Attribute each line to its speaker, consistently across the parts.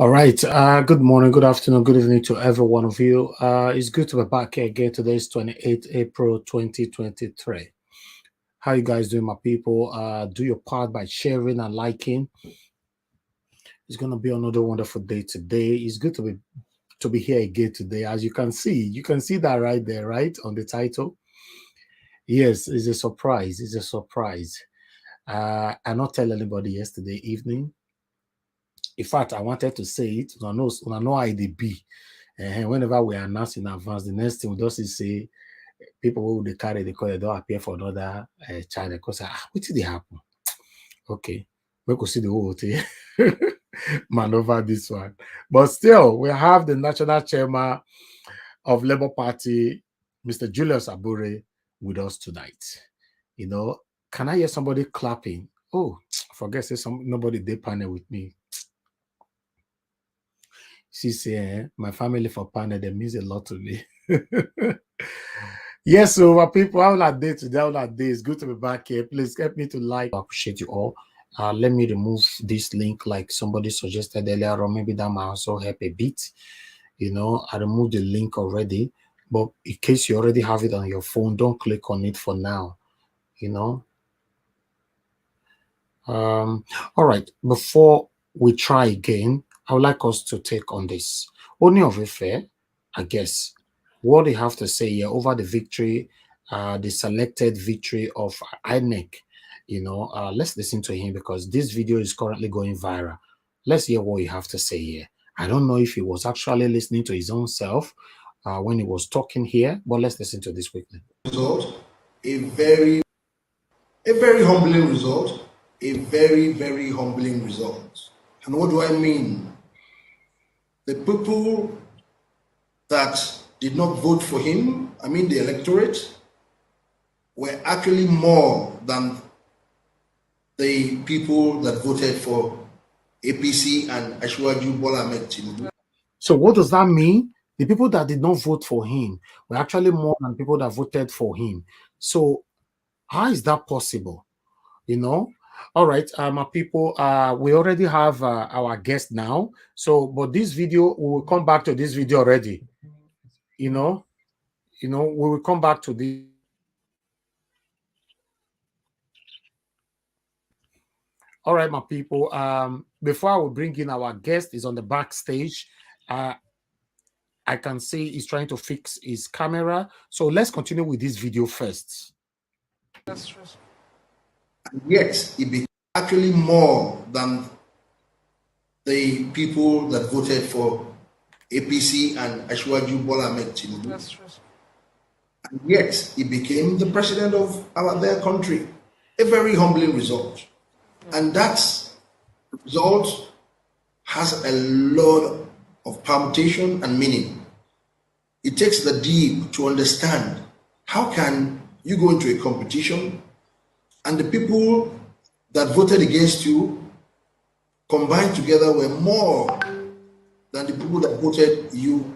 Speaker 1: All right. Good morning, good afternoon, good evening to every one of you. It's good to be back here again. Today is 28th April 2023. How you guys doing, my people? Do your part by sharing and liking. It's gonna be another wonderful day today. It's good to be here again today. As you can see that right there, right on the title. Yes, it's a surprise. It's a surprise. I not tell anybody yesterday evening. In fact, I wanted to say it. I know how they be. Whenever we announce in advance, the next thing we just is say people who they carry the call, they don't appear for another channel because what did they happen? Okay, we could see the whole thing maneuver this one, but still we have the national chairman of Labour Party, Mr. Julius Abure, with us tonight. You know, can I hear somebody clapping? Oh, I forget say nobody they panel with me. She say, my family for panel, they means a lot to me. Yes, so our people, how that day today, how that day. It's good to be back here. Please help me to like. I appreciate you all. Let me remove this link like somebody suggested earlier, or maybe that might also help a bit. You know, I removed the link already, but in case you already have it on your phone, don't click on it for now. You know. All right. Before we try again, I would like us to take on this. Only of Ife, I guess, what do you have to say here over the victory, the selected victory of INEC? You know, let's listen to him because this video is currently going viral. Let's hear what you have to say here. I don't know if he was actually listening to his own self when he was talking here, but let's listen to this quickly.
Speaker 2: Result, a very humbling result, a very humbling result. And what do I mean? The people that did not vote for him, I mean the electorate, were actually more than the people that voted for APC and Asiwaju Bola Ahmed Tinubu.
Speaker 1: So what does that mean? The people that did not vote for him were actually more than people that voted for him. So how is that possible? You know? All right, my people, we already have our guest now. So, but this video, we will come back to this video already. You know, we will come back to this. All right, my people. Before I will bring in our guest, is on the backstage. I can see he's trying to fix his camera. So let's continue with this video first.
Speaker 2: And yet, it became actually more than the people that voted for APC and Asiwaju Bola Ahmed Tinubu. And yet, he became the president of their country. A very humbling result. And that result has a lot of permutation and meaning. It takes the deep to understand how can you go into a competition and the people that voted against you combined together were more than the people that voted you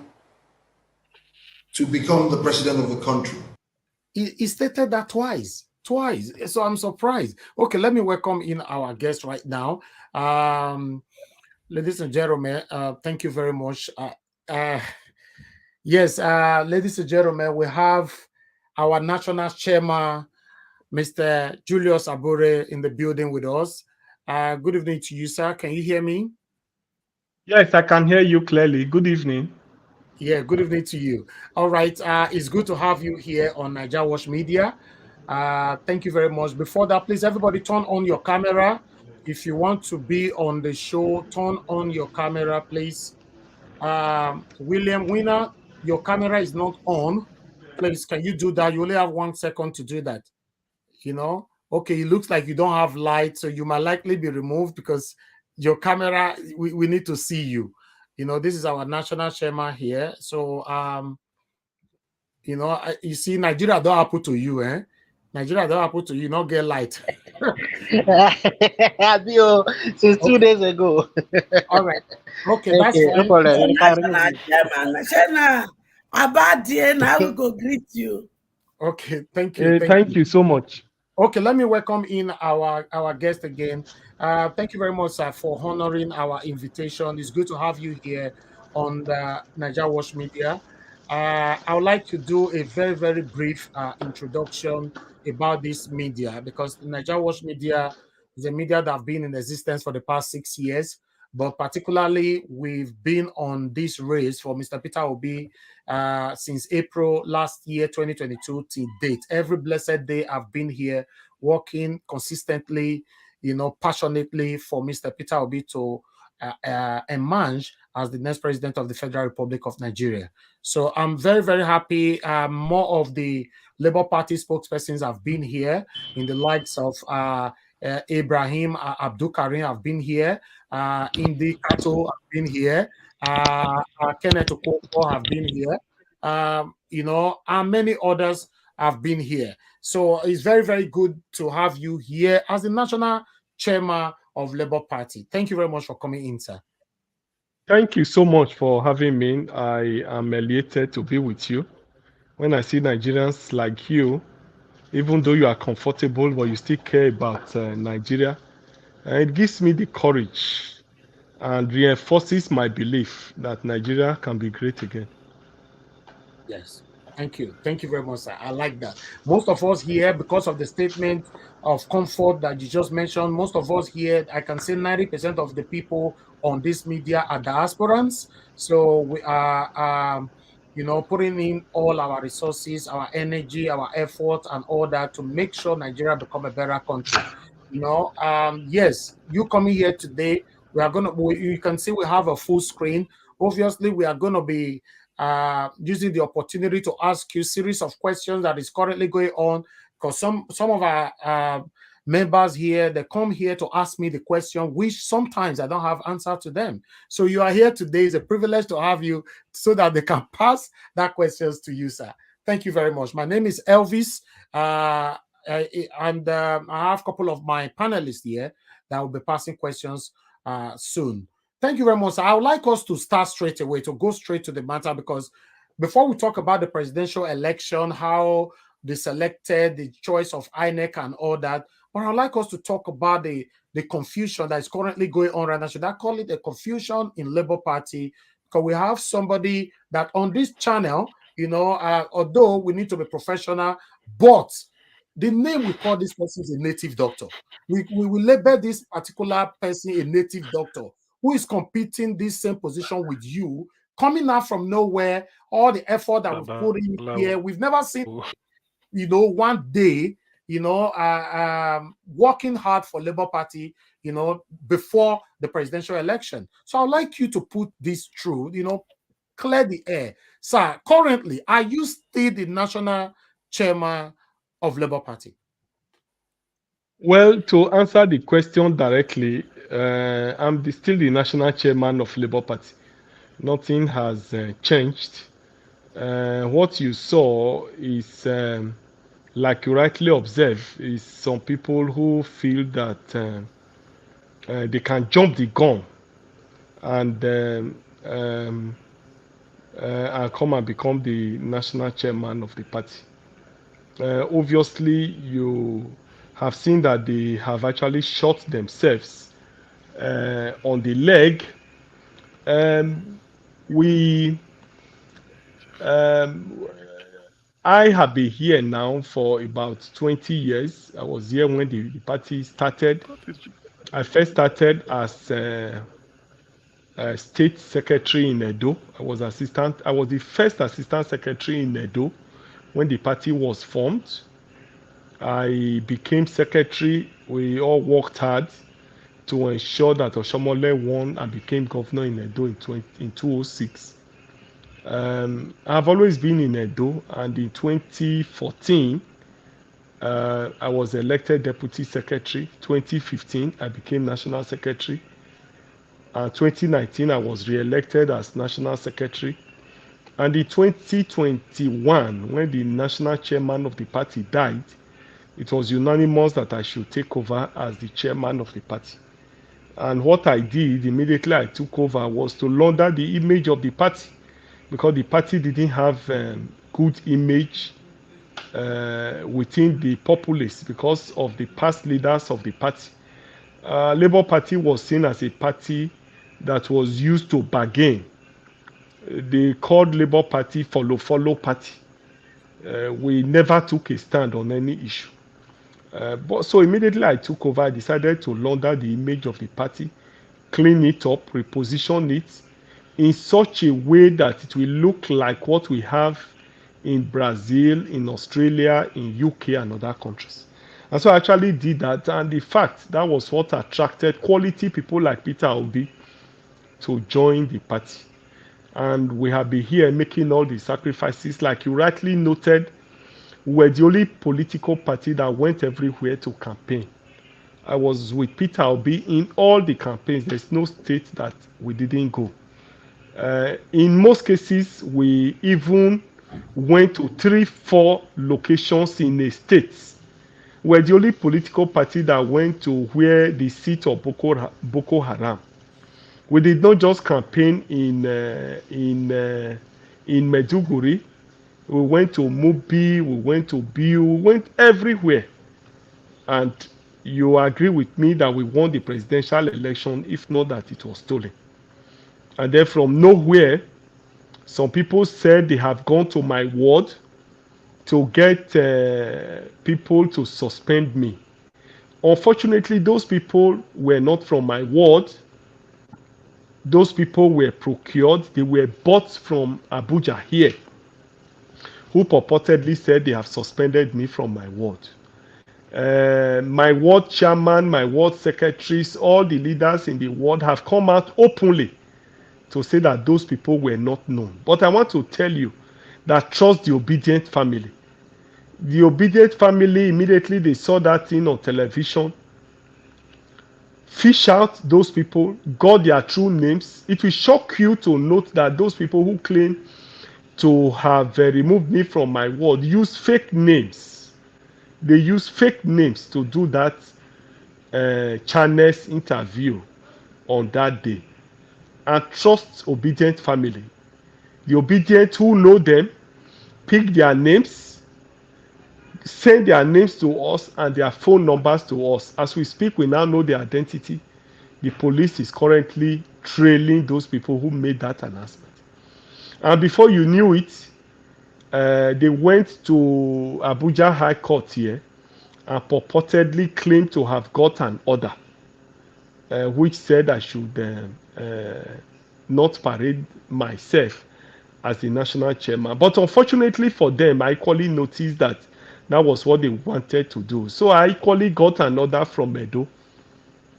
Speaker 2: to become the president of the country.
Speaker 1: He stated that twice. So I'm surprised. Okay, let me welcome in our guest right now. Ladies and gentlemen, thank you very much. Yes, ladies and gentlemen, we have our national chairman, Mr. Julius Abure, in the building with us. Good evening to you, sir. Can you hear me?
Speaker 3: Yes, I can hear you clearly. Good evening.
Speaker 1: Yeah, good evening to you. All right, it's good to have you here on Naija Watch Media. Thank you very much. Before that, please, everybody turn on your camera. If you want to be on the show, turn on your camera, please. William Winner, your camera is not on. Please, can you do that? You only have 1 second to do that. You know, okay, it looks like you don't have light, so you might likely be removed because your camera, we need to see you. You know, this is our national chairman here. So, you know, you see, Nigeria don't happen to you, eh? Nigeria don't happen to you, not get light.
Speaker 4: Since 2 days ago.
Speaker 1: All right. Okay, that's
Speaker 4: Okay,
Speaker 1: fine.
Speaker 4: no problem. You can
Speaker 5: National
Speaker 4: remove it.
Speaker 5: chairman. Shana, about day now we go greet you.
Speaker 1: Okay, thank you.
Speaker 3: Thank you so much.
Speaker 1: Okay, let me welcome in our guest again. Thank you very much, sir, for honoring our invitation. It's good to have you here on the Naija Watch Media. I would like to do a very, very brief introduction about this media because the Naija Watch Media is a media that have been in existence for the past 6 years. But particularly, we've been on this race for Mr. Peter Obi since April last year, 2022, till date. Every blessed day, I've been here working consistently, passionately for Mr. Peter Obi to emerge as the next president of the Federal Republic of Nigeria. So I'm very, very happy. More of the Labour Party spokespersons have been here, in the likes of Ibrahim Abdul Karim have been here, Indi Kato have been here, Kenneth Okonkwo have been here, and many others have been here. So it's very, very good to have you here as the national chairman of Labour Party. Thank you very much for coming in, sir.
Speaker 3: Thank you so much for having me. I am elated to be with you. When I see Nigerians like you, even though you are comfortable, but you still care about Nigeria, it gives me the courage and reinforces my belief that Nigeria can be great again.
Speaker 1: Yes. Thank you. Thank you very much, sir. I like that. Most of us here, because of the statement of comfort that you just mentioned, most of us here, I can say 90% of the people on this media are diasporans. So we are, putting in all our resources, our energy, our effort, and all that to make sure Nigeria become a better country. Yes, you coming here today, you can see we have a full screen. Obviously, we are going to be using the opportunity to ask you a series of questions that is currently going on, because some of our members here, they come here to ask me the question which sometimes I don't have answer to them. So you are here today. It's a privilege to have you so that they can pass that questions to you, sir. Thank you very much. My name is Elvis, and I have a couple of my panelists here that will be passing questions soon. Thank you very much. I would like us to start straight away, to go straight to the matter, because before we talk about the presidential election, how they selected, the choice of INEC and all that, but I'd like us to talk about the confusion that is currently going on right now. Should I call it a confusion in Labour Party? Because we have somebody that on this channel, although we need to be professional, but the name we call this person is a native doctor. We will label this particular person a native doctor who is competing this same position with you, coming out from nowhere, all the effort that we've put in here. We've never seen, one day, working hard for Labour Party, before the presidential election. So I'd like you to put this through, clear the air. Sir, currently, are you still the national chairman of Labour Party?
Speaker 3: Well, to answer the question directly, I'm still the national chairman of Labour Party. Nothing has changed. What you saw is, like you rightly observe, is some people who feel that they can jump the gun and come and become the national chairman of the party. Obviously, you have seen that they have actually shot themselves on the leg. I have been here now for about 20 years. I was here when the party started. I first started as a state secretary in Edo. I was the first assistant secretary in Edo when the party was formed. I became secretary. We all worked hard to ensure that Oshomole won and became governor in Edo in 2006. I've always been in Edo, and in 2014, I was elected deputy secretary. 2015, I became national secretary. 2019, I was re-elected as national secretary. And in 2021, when the national chairman of the party died, it was unanimous that I should take over as the chairman of the party. And what I did immediately I took over was to launder the image of the party, because the party didn't have good image within the populace because of the past leaders of the party. Labour Party was seen as a party that was used to bargain. They called Labour Party follow party. We never took a stand on any issue. But so immediately I took over, I decided to launder the image of the party, clean it up, reposition it in such a way that it will look like what we have in Brazil, in Australia, in UK, and other countries. And so I actually did that, and in fact, that was what attracted quality people like Peter Obi to join the party. And we have been here making all the sacrifices. Like you rightly noted, we were the only political party that went everywhere to campaign. I was with Peter Obi in all the campaigns. There's no state that we didn't go. In most cases, we even went to 3-4 locations in a state. We're the only political party that went to where the seat of Boko Haram. We did not just campaign in Medjugorje. We went to Mubi, we went to Biu, we went everywhere. And you agree with me that we won the presidential election, if not that it was stolen. And then from nowhere, some people said they have gone to my ward to get people to suspend me. Unfortunately, those people were not from my ward. Those people were procured. They were bought from Abuja here, who purportedly said they have suspended me from my ward. My ward chairman, my ward secretaries, all the leaders in the ward have come out openly to say that those people were not known. But I want to tell you that trust the obedient family. The obedient family, immediately they saw that thing on television, fish out those people, got their true names. It will shock you to note that those people who claim to have removed me from my ward use fake names. They use fake names to do that channel's interview on that day. And trust obedient family. The obedient who know them, pick their names, send their names to us and their phone numbers to us. As we speak, we now know their identity. The police is currently trailing those people who made that announcement. And before you knew it, they went to Abuja High Court here and purportedly claimed to have got an order which said I should not parade myself as the national chairman. But unfortunately for them, I equally noticed that that was what they wanted to do. So I equally got an order from Edo,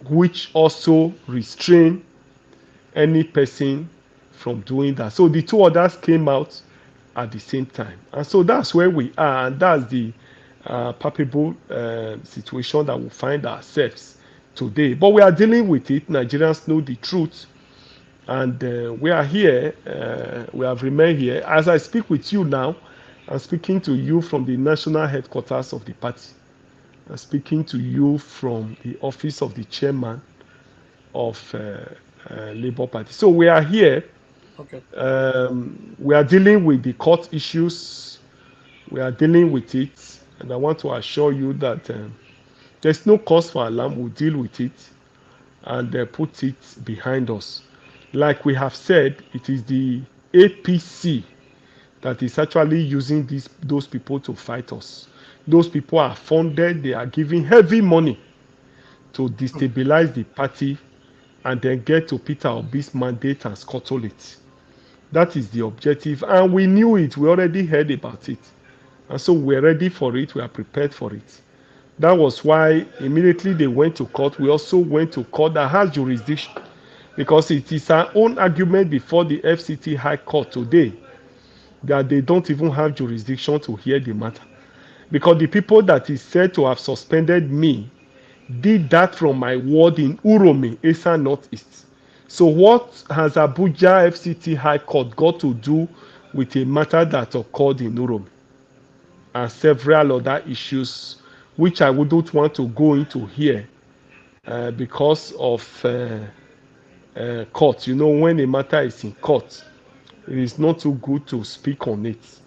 Speaker 3: which also restrained any person from doing that. So the two orders came out at the same time. And so that's where we are, and that's the palpable situation that we find ourselves today. But we are dealing with it. Nigerians know the truth. And we are here. We have remained here. As I speak with you now, I'm speaking to you from the national headquarters of the party. I'm speaking to you from the office of the chairman of Labour Party. So we are here.
Speaker 1: Okay.
Speaker 3: We are dealing with the court issues. We are dealing with it. And I want to assure you that there's no cause for alarm. We'll deal with it and put it behind us. Like we have said, it is the APC that is actually using those people to fight us. Those people are funded. They are giving heavy money to destabilize the party and then get to Peter Obi's mandate and scuttle it. That is the objective. And we knew it. We already heard about it. And so we're ready for it. We are prepared for it. That was why immediately they went to court. We also went to court that has jurisdiction, because it is our own argument before the FCT High Court today that they don't even have jurisdiction to hear the matter. Because the people that is said to have suspended me did that from my ward in Uromi, Esa Northeast. So what has Abuja FCT High Court got to do with a matter that occurred in Uromi? And several other issues which I wouldn't want to go into here because of court. You know, when a matter is in court, it is not too good to speak on it.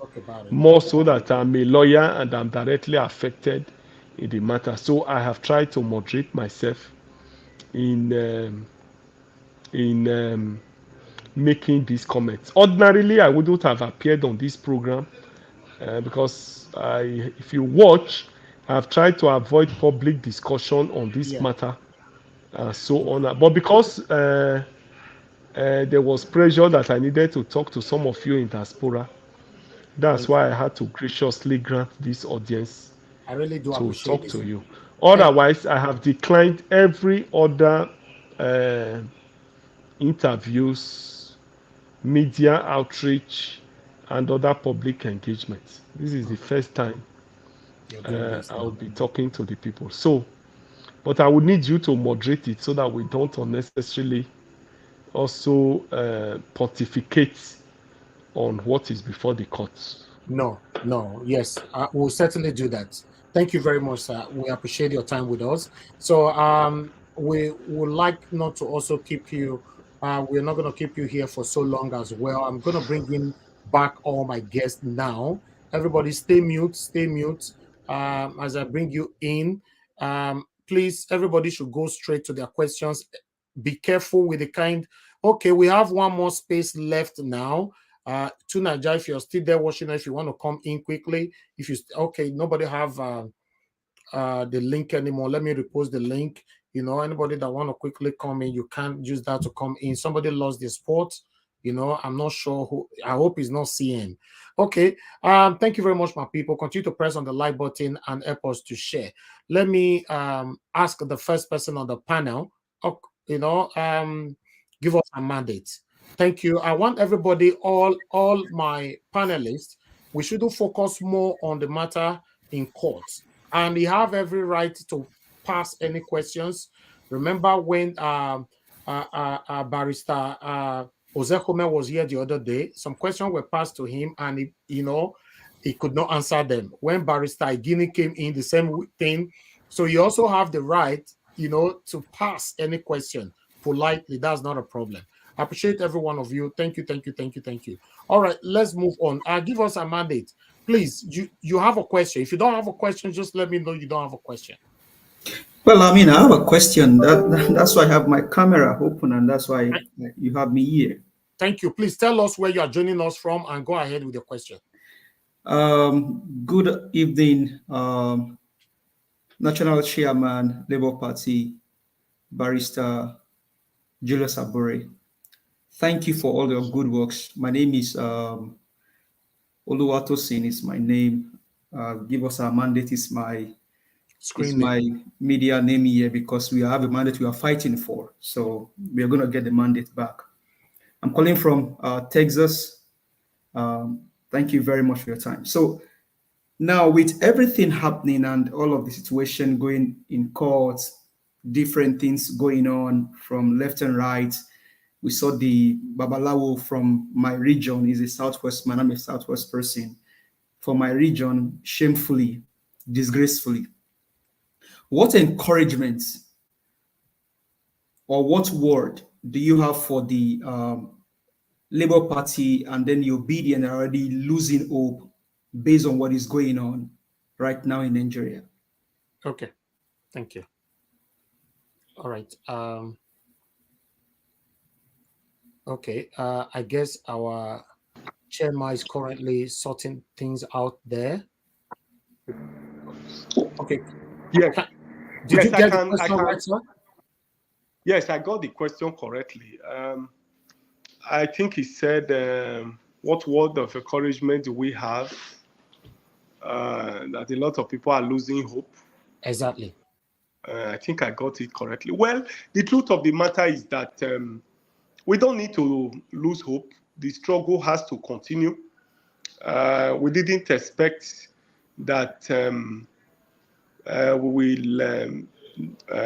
Speaker 3: More so that I'm a lawyer and I'm directly affected in the matter. So I have tried to moderate myself in making these comments. Ordinarily, I wouldn't have appeared on this program because if you watch, I've tried to avoid public discussion on this matter, so on. But because there was pressure that I needed to talk to some of you in diaspora, that's why I had to graciously grant this audience
Speaker 1: I really do
Speaker 3: to
Speaker 1: appreciate
Speaker 3: talk
Speaker 1: this.
Speaker 3: to you. Otherwise, I have declined every other interviews, media outreach, and other public engagements. This is the first time
Speaker 1: You're doing this
Speaker 3: I will
Speaker 1: now.
Speaker 3: be talking to the people. So, but I would need you to moderate it so that we don't unnecessarily also pontificate on what is before the courts.
Speaker 1: No, yes, we'll certainly do that. Thank you very much, sir. We appreciate your time with us. So, we would like not to also keep you. We're not going to keep you here for so long as well. I'm going to bring in back all my guests now. Everybody, stay mute. Stay mute. As I bring you in, please, everybody should go straight to their questions. Be careful with the kind. Okay, we have one more space left now. To Naija, if you're still there watching, if you want to come in quickly, if you okay, nobody have the link anymore. Let me repost the link. You know, anybody that want to quickly come in, you can't use that to come in. Somebody lost the spot. You know, I'm not sure who. I hope it's not CN. Okay. Thank you very much, my people. Continue to press on the like button and help us to share. Let me ask the first person on the panel. You know, give us a mandate. Thank you. I want everybody, all my panelists, we should focus more on the matter in court. And you have every right to pass any questions. Remember when Barrister Ozekome was here the other day, some questions were passed to him and he could not answer them. When Barrister Igini came in, the same thing. So you also have the right, to pass any question politely. That's not a problem. I appreciate every one of you. Thank you. All right, let's move on. Give us a mandate. Please, you have a question. If you don't have a question, just let me know you don't have a question.
Speaker 6: Well, I mean, I have a question. That's why I have my camera open, and that's why you have me here.
Speaker 1: Thank you. Please tell us where you are joining us from and go ahead with your question.
Speaker 6: Good evening, National Chairman, Labour Party, Barrister Julius Abure. Thank you for all your good works. My name is Oluwatosin is my name. Give us a mandate is my media name here because we have a mandate we are fighting for. So we are going to get the mandate back. I'm calling from Texas. Thank you very much for your time. So now with everything happening and all of the situation going in court, different things going on from left and right, we saw the Babalawo from my region. He's a Southwest man. I'm a Southwest person. For my region, shamefully, disgracefully. What encouragement or what word do you have for the Labour Party and then the obedient are already losing hope based on what is going on right now in Nigeria?
Speaker 1: Okay, thank you. All right. Okay, I guess our chairman is currently sorting things out there. Okay.
Speaker 3: Yes.
Speaker 1: Did you get the question right, sir?
Speaker 3: Yes, I got the question correctly. I think he said, what word of encouragement do we have that a lot of people are losing hope?
Speaker 1: Exactly.
Speaker 3: I think I got it correctly. Well, the truth of the matter is that we don't need to lose hope. The struggle has to continue. We didn't expect that we will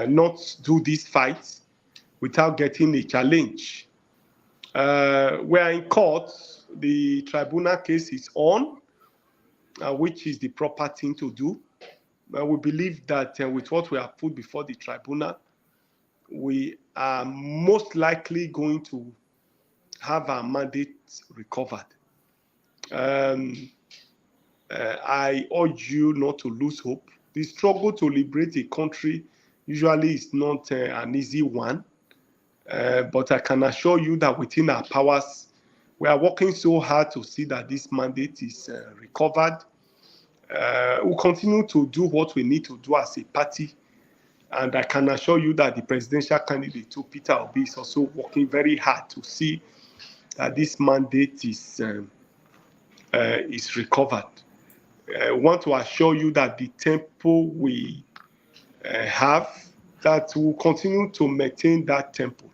Speaker 3: not do this fight without getting a challenge. We are in court. The tribunal case is on, which is the proper thing to do. We believe that with what we have put before the tribunal, we are most likely going to have our mandate recovered. I urge you not to lose hope. The struggle to liberate a country usually it's not an easy one. But I can assure you that within our powers, we are working so hard to see that this mandate is recovered. We'll continue to do what we need to do as a party. And I can assure you that the presidential candidate, Peter Obi, is also working very hard to see that this mandate is recovered. I want to assure you that the tempo we have, that we'll continue to maintain that tempo.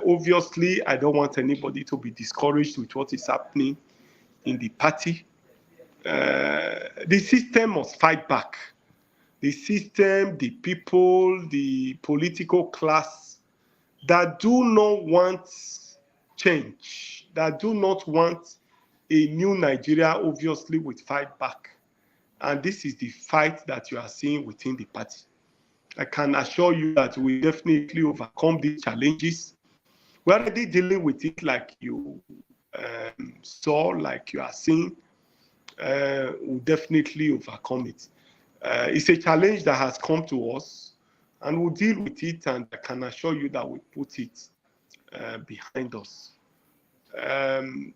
Speaker 3: Obviously, I don't want anybody to be discouraged with what is happening in the party. The system must fight back. The system, the people, the political class that do not want change, that do not want a new Nigeria, obviously will fight back. And this is the fight that you are seeing within the party. I can assure you that we definitely overcome these challenges. We're already dealing with it like you saw, like you are seeing. We'll definitely overcome it. It's a challenge that has come to us, and we'll deal with it, and I can assure you that we put it behind us.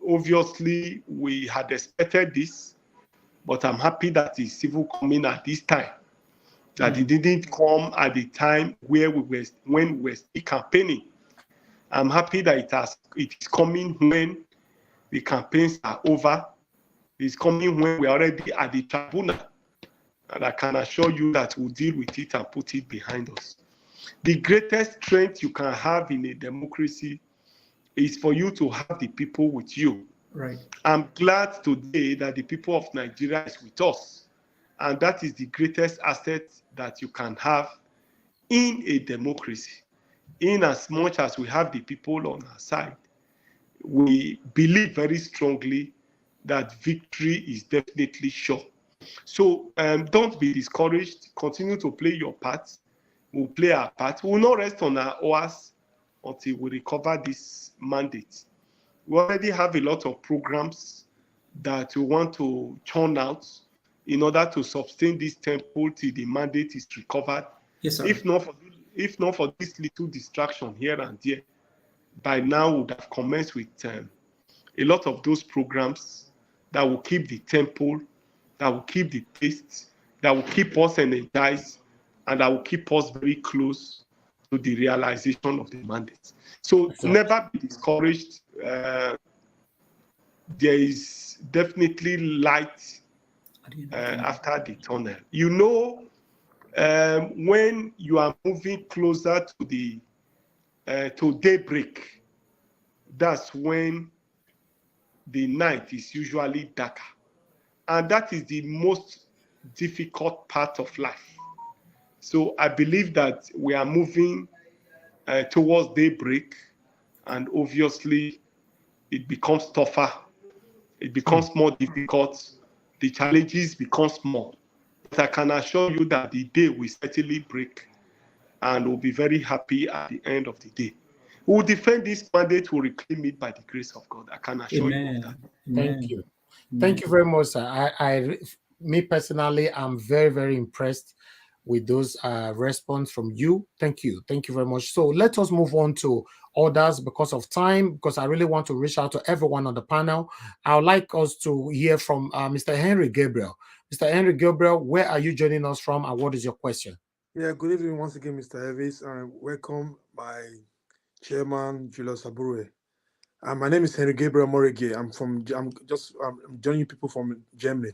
Speaker 3: Obviously, we had expected this, but I'm happy that it's even coming at this time. That it didn't come at the time when we were still campaigning. I'm happy that it is coming when the campaigns are over. It's coming when we're already at the tribunal. And I can assure you that we'll deal with it and put it behind us. The greatest strength you can have in a democracy is for you to have the people with you.
Speaker 6: Right.
Speaker 3: I'm glad today that the people of Nigeria is with us. And that is the greatest asset that you can have in a democracy. In as much as we have the people on our side, we believe very strongly that victory is definitely sure. So don't be discouraged. Continue to play your part. We'll play our part. We will not rest on our oars until we recover this mandate. We already have a lot of programs that we want to churn out in order to sustain this tempo till the mandate is recovered.
Speaker 6: Yes, sir.
Speaker 3: If not for this little distraction here and there, by now we would have commenced with a lot of those programs that will keep the tempo, that will keep the pace, that will keep us energized, and that will keep us very close to the realization of the mandate. So never be discouraged. There is definitely light after the tunnel. You know, when you are moving closer to the to daybreak, that's when the night is usually darker. And that is the most difficult part of life. So I believe that we are moving towards daybreak, and obviously it becomes tougher. It becomes more difficult. The challenges become more. But I can assure you that the day will certainly break, and we'll be very happy at the end of the day. We will defend this mandate, will reclaim it by the grace of God. I can assure you of that.
Speaker 1: Thank you. Thank you very much, sir. Me personally, I'm very, very impressed with those response from you. Thank you. Thank you very much. So let us move on to others because of time, because I really want to reach out to everyone on the panel. I would like us to hear from Mr. Henry Gabriel. Mr. Henry Gabriel, where are you joining us from, and what is your question?
Speaker 7: Yeah, good evening once again, Mr. Evis, and welcome my chairman, Julius Abure. My name is Henry Gabriel Morege. I'm joining people from Germany.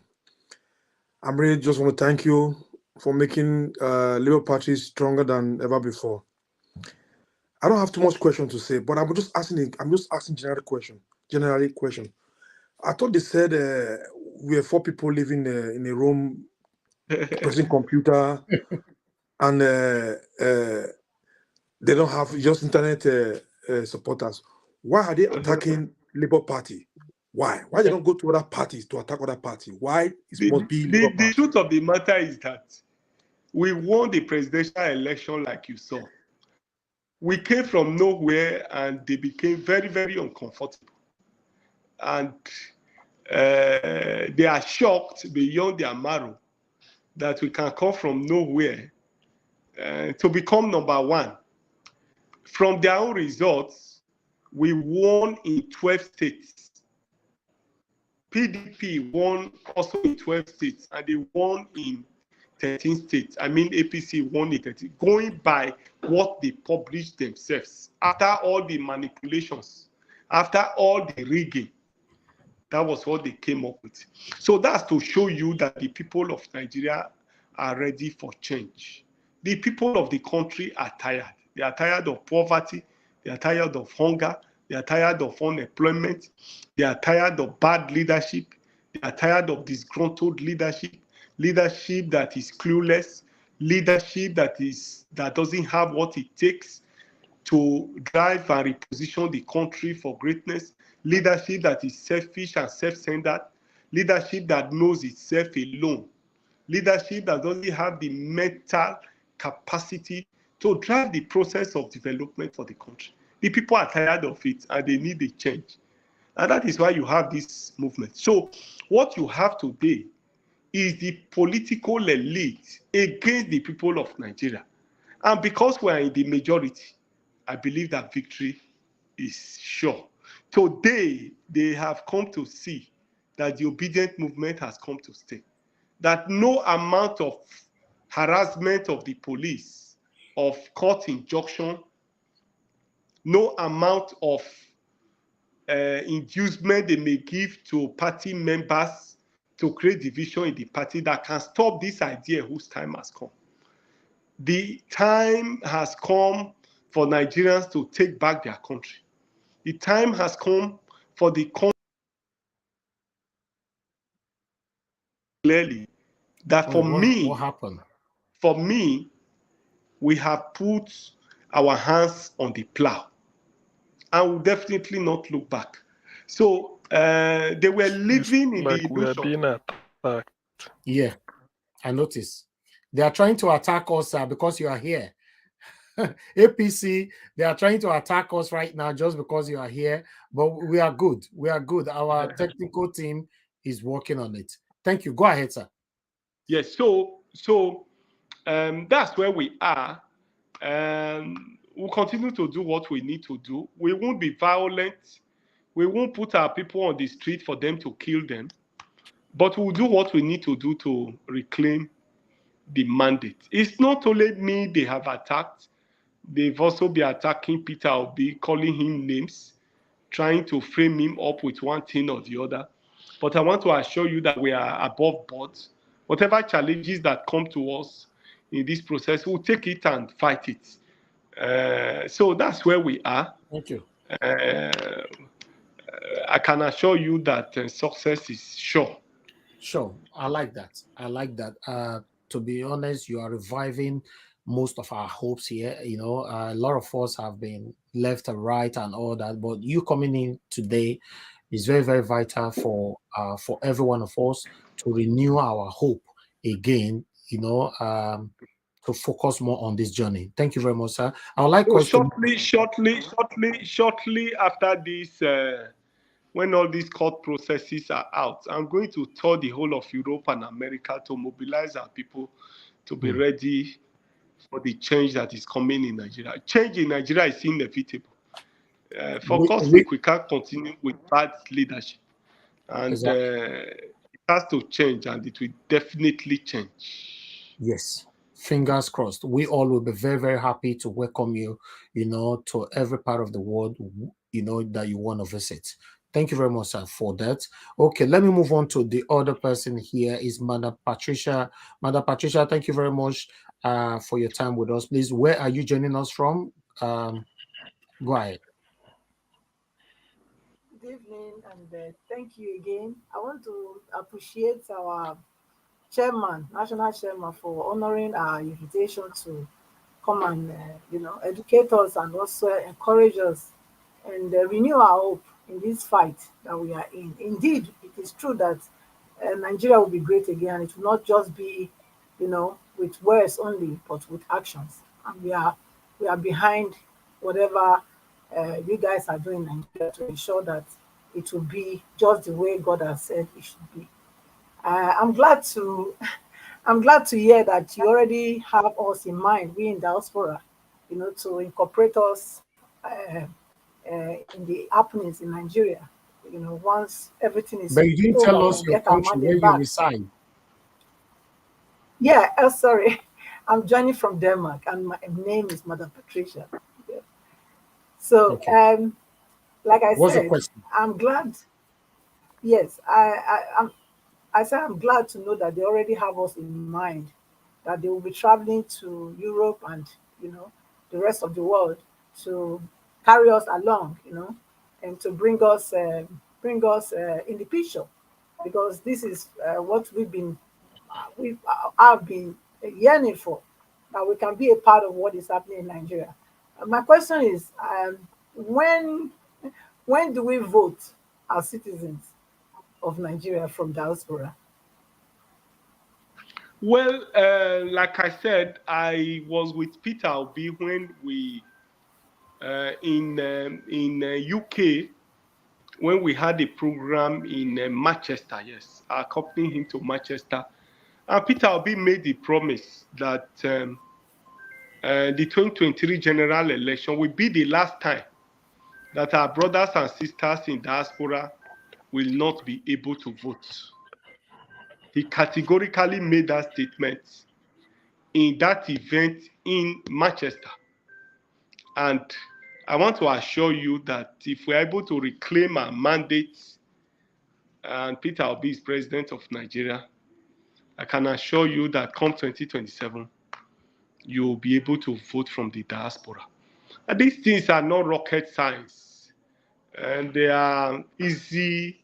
Speaker 7: I'm really just want to thank you for making Labour Party stronger than ever before. I don't have too much question to say, but I'm just asking general question. I thought they said we have 4 people living in a room, pressing computer, and they don't have just internet supporters. Why are they attacking Labour Party? Why they don't go to other parties to attack other parties? Why it must be Labour Party?
Speaker 3: The truth of the matter is that we won the presidential election like you saw. We came from nowhere and they became very, very uncomfortable. And they are shocked beyond their marrow that we can come from nowhere to become number one. From their own results, we won in 12 states. PDP won also in 12 states, and they won in 13 states. I mean, APC won in 13, going by what they published themselves. After all the manipulations, after all the rigging, that was what they came up with. So that's to show you that the people of Nigeria are ready for change. The people of the country are tired. They are tired of poverty. They are tired of hunger. They are tired of unemployment. They are tired of bad leadership. They are tired of disgruntled leadership, leadership that is clueless, leadership that doesn't have what it takes to drive and reposition the country for greatness, leadership that is selfish and self-centered, leadership that knows itself alone, leadership that doesn't have the mental capacity to drive the process of development for the country. The people are tired of it and they need a change. And that is why you have this movement. So what you have today is the political elite against the people of Nigeria. And because we are in the majority, I believe that victory is sure. Today, they have come to see that the obedient movement has come to stay. That no amount of harassment of the police, of court injunction, no amount of inducement they may give to party members to create division in the party that can stop this idea whose time has come. The time has come for Nigerians to take back their country. The time has come for the country clearly that
Speaker 1: What happened?
Speaker 3: For me, we have put our hands on the plow and will definitely not look back. So they were living in the illusion.
Speaker 8: We are being attacked.
Speaker 1: Yeah, I noticed. They are trying to attack us because you are here. APC, they are trying to attack us right now just because you are here, but we are good. We are good. Our technical team is working on it. Thank you. Go ahead, sir.
Speaker 3: Yes, so that's where we are. We'll continue to do what we need to do. We won't be violent. We won't put our people on the street for them to kill them. But we'll do what we need to do to reclaim the mandate. It's not only me they have attacked. They've also been attacking Peter Obi, calling him names, trying to frame him up with one thing or the other. But I want to assure you that we are above board. Whatever challenges that come to us in this process, we'll take it and fight it. So that's where we are.
Speaker 1: Thank you.
Speaker 3: I can assure you that success is sure.
Speaker 1: Sure. I like that. I like that. To be honest, you are reviving most of our hopes here. You know, a lot of us have been left and right and all that, but you coming in today is very, very vital for every one of us to renew our hope again, you know, to focus more on this journey. Thank you very much, sir. I would like us
Speaker 3: shortly after this, when all these court processes are out, I'm going to tour the whole of Europe and America to mobilize our people to be ready for the change that is coming in Nigeria. Change in Nigeria is inevitable. For God's sake, we can't continue with bad leadership. And it has to change, and it will definitely change.
Speaker 1: Yes. Fingers crossed. We all will be very, very happy to welcome you, you know, to every part of the world, you know, that you want to visit. Thank you very much, sir, for that. Okay, let me move on to the other person here is Madam Patricia. Madam Patricia, thank you very much for your time with us. Please, where are you joining us from? Go ahead.
Speaker 9: Good evening, and thank you again. I want to appreciate our chairman, national chairman, for honoring our invitation to come and educate us and also encourage us and renew our hope in this fight that we are in. Indeed, it is true that Nigeria will be great again. It will not just be, with words only, but with actions. And we are behind whatever you guys are doing in Nigeria to ensure that it will be just the way God has said it should be. I'm glad to I'm glad to hear that you already have us in mind, we in diaspora, to incorporate us in the happenings in Nigeria. Once everything is
Speaker 1: But you didn't
Speaker 9: over,
Speaker 1: tell
Speaker 9: we'll
Speaker 1: us your
Speaker 9: get our
Speaker 1: country where
Speaker 9: mandate
Speaker 1: you
Speaker 9: back.
Speaker 1: reside.
Speaker 9: Yeah, sorry. I'm joining from Denmark, and my name is Madam Patricia. Yeah. So,
Speaker 1: Okay.
Speaker 9: like I
Speaker 1: What's the
Speaker 9: said,
Speaker 1: question?
Speaker 9: I'm glad. Yes, I said I'm glad to know that they already have us in mind, that they will be traveling to Europe and the rest of the world to carry us along, and to bring us in the picture, because this is what we have been yearning for, that we can be a part of what is happening in Nigeria. My question is, when when do we vote as citizens of Nigeria from diaspora?
Speaker 3: Well, like I said, I was with Peter Obi when we in UK, when we had a program in Manchester. Yes, I accompanied him to Manchester, and Peter Obi made the promise that the 2023 general election will be the last time that our brothers and sisters in diaspora will not be able to vote. He categorically made that statement in that event in Manchester. And I want to assure you that if we're able to reclaim our mandate and Peter Obi is president of Nigeria, I can assure you that come 2027, you'll be able to vote from the diaspora. And these things are not rocket science, and they are easy.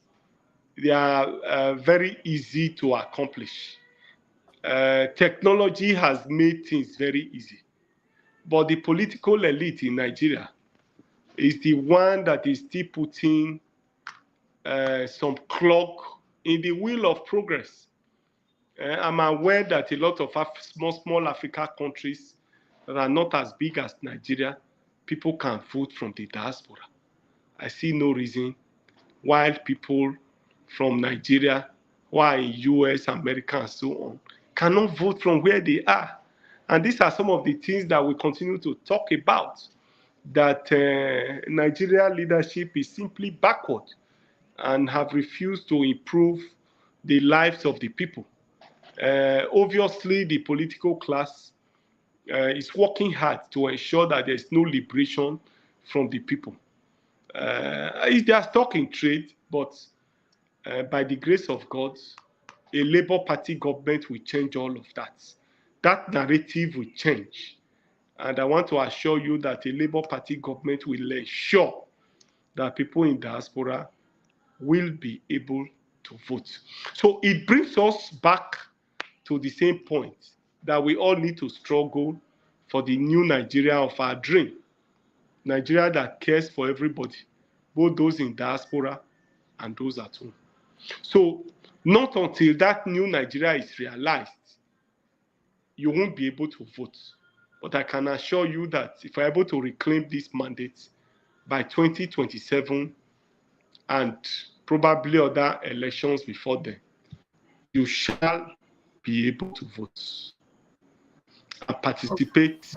Speaker 3: They are very easy to accomplish. Technology has made things very easy, but the political elite in Nigeria is the one that is still putting some clock in the wheel of progress. I'm aware that a lot of small African countries that are not as big as Nigeria, people can vote from the diaspora. I see no reason why people from Nigeria who are in US, America, and so on, cannot vote from where they are. And these are some of the things that we continue to talk about, that Nigeria leadership is simply backward and have refused to improve the lives of the people. Obviously, the political class is working hard to ensure that there's no liberation from the people. They are stuck in trade, but by the grace of God, a Labour Party government will change all of that. That narrative will change. And I want to assure you that a Labour Party government will ensure that people in diaspora will be able to vote. So it brings us back to the same point that we all need to struggle for the new Nigeria of our dream. Nigeria that cares for everybody, both those in diaspora and those at home. So not until that new Nigeria is realized, you won't be able to vote. But I can assure you that if we're able to reclaim this mandate by 2027 and probably other elections before then, you shall be able to vote and participate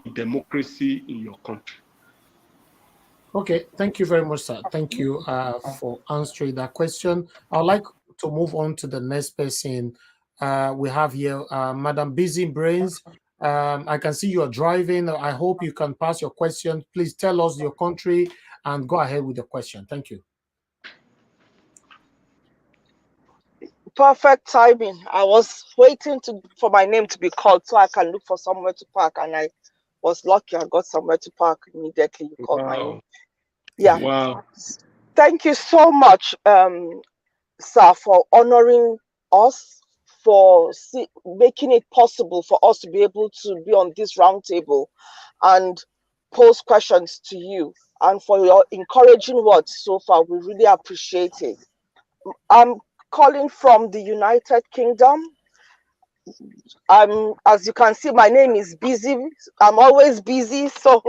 Speaker 3: in democracy in your country.
Speaker 1: Okay, thank you very much, sir. Thank you for answering that question. I'd like to move on to the next person we have here, Madam Busy Brains. I can see you are driving. I hope you can pass your question. Please tell us your country and go ahead with your question. Thank you.
Speaker 8: Perfect timing. I was waiting for my name to be called so I can look for somewhere to park, and I was lucky. I got somewhere to park immediately. You called my name. Yeah.
Speaker 3: Wow.
Speaker 8: Thank you so much, sir, for honoring us, for making it possible for us to be able to be on this roundtable and pose questions to you, and for your encouraging words so far. We really appreciate it. I'm calling from the United Kingdom. As you can see, my name is Busy. I'm always busy, so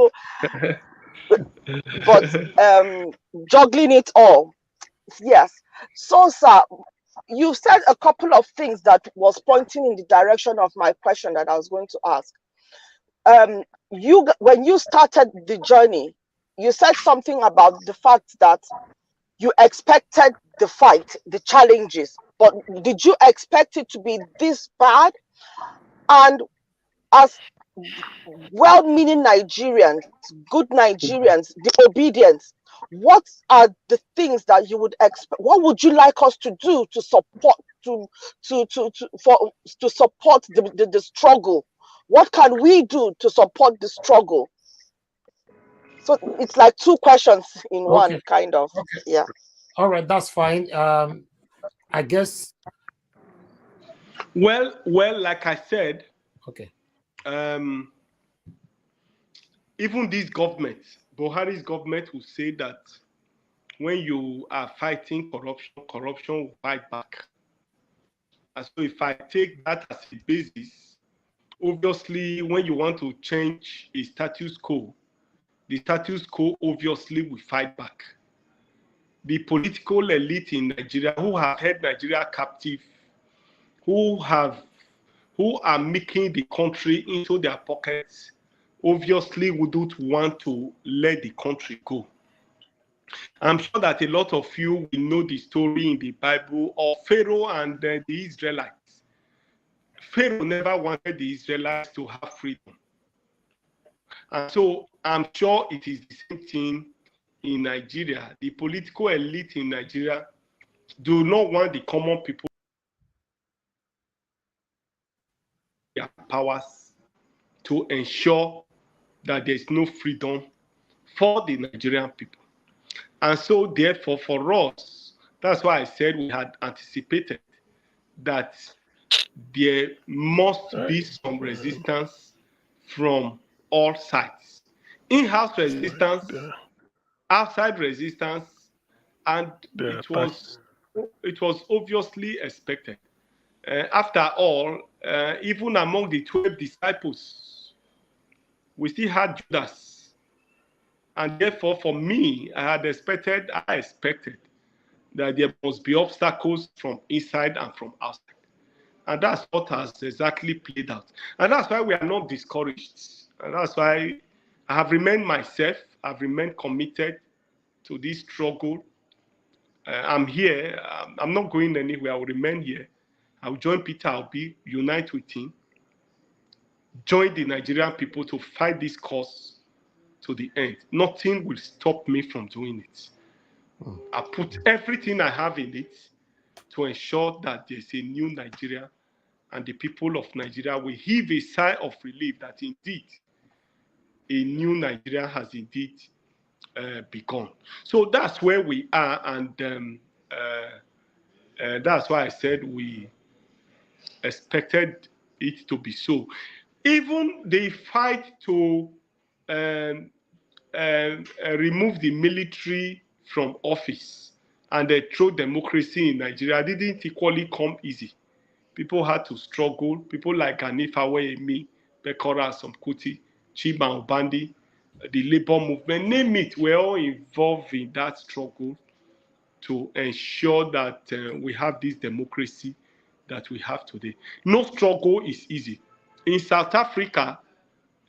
Speaker 8: but juggling it all. Yes. So, sir, you said a couple of things that was pointing in the direction of my question that I was going to ask. When you started the journey, you said something about the fact that you expected the fight, the challenges, but did you expect it to be this bad? And as well-meaning Nigerians, good Nigerians, the obedience, what are the things that you would expect? What would you like us to do to support to support the struggle? What can we do to support the struggle? So it's like two questions in one, kind of.
Speaker 1: Okay.
Speaker 8: Yeah.
Speaker 1: All right, that's fine. I guess.
Speaker 3: Well, like I said,
Speaker 1: okay.
Speaker 3: Even this government, Buhari's government, will say that when you are fighting corruption, corruption will fight back. And so if I take that as a basis, obviously, when you want to change a status quo, the status quo obviously will fight back. The political elite in Nigeria who have held Nigeria captive, who are making the country into their pockets, obviously wouldn't want to let the country go. I'm sure that a lot of you will know the story in the Bible of Pharaoh and the Israelites. Pharaoh never wanted the Israelites to have freedom. And so I'm sure it is the same thing in Nigeria. The political elite in Nigeria do not want the common people their powers to ensure that there is no freedom for the Nigerian people. And so therefore for us, that's why I said we had anticipated that there must be some resistance from all sides. In-house resistance, outside resistance, and it was obviously expected. After all, even among the 12 disciples, we still had Judas. And therefore, for me, I expected that there must be obstacles from inside and from outside. And that's what has exactly played out. And that's why we are not discouraged. And that's why I have remained myself, I've remained committed to this struggle. I'm here. I'm not going anywhere. I will remain here. I will join Peter Obi, unite with him, join the Nigerian people to fight this cause to the end. Nothing will stop me from doing it. I put everything I have in it to ensure that there's a new Nigeria and the people of Nigeria will heave a sigh of relief that indeed a new Nigeria has indeed begun. So that's where we are, and that's why I said we expected it to be so. Even the fight to remove the military from office and throw democracy in Nigeria didn't equally come easy. People had to struggle. People like Gani Fawayemi, Bekora Somkuti, Chima Obandi, the labor movement, name it, we're all involved in that struggle to ensure that we have this democracy that we have today. No struggle is easy. In South Africa,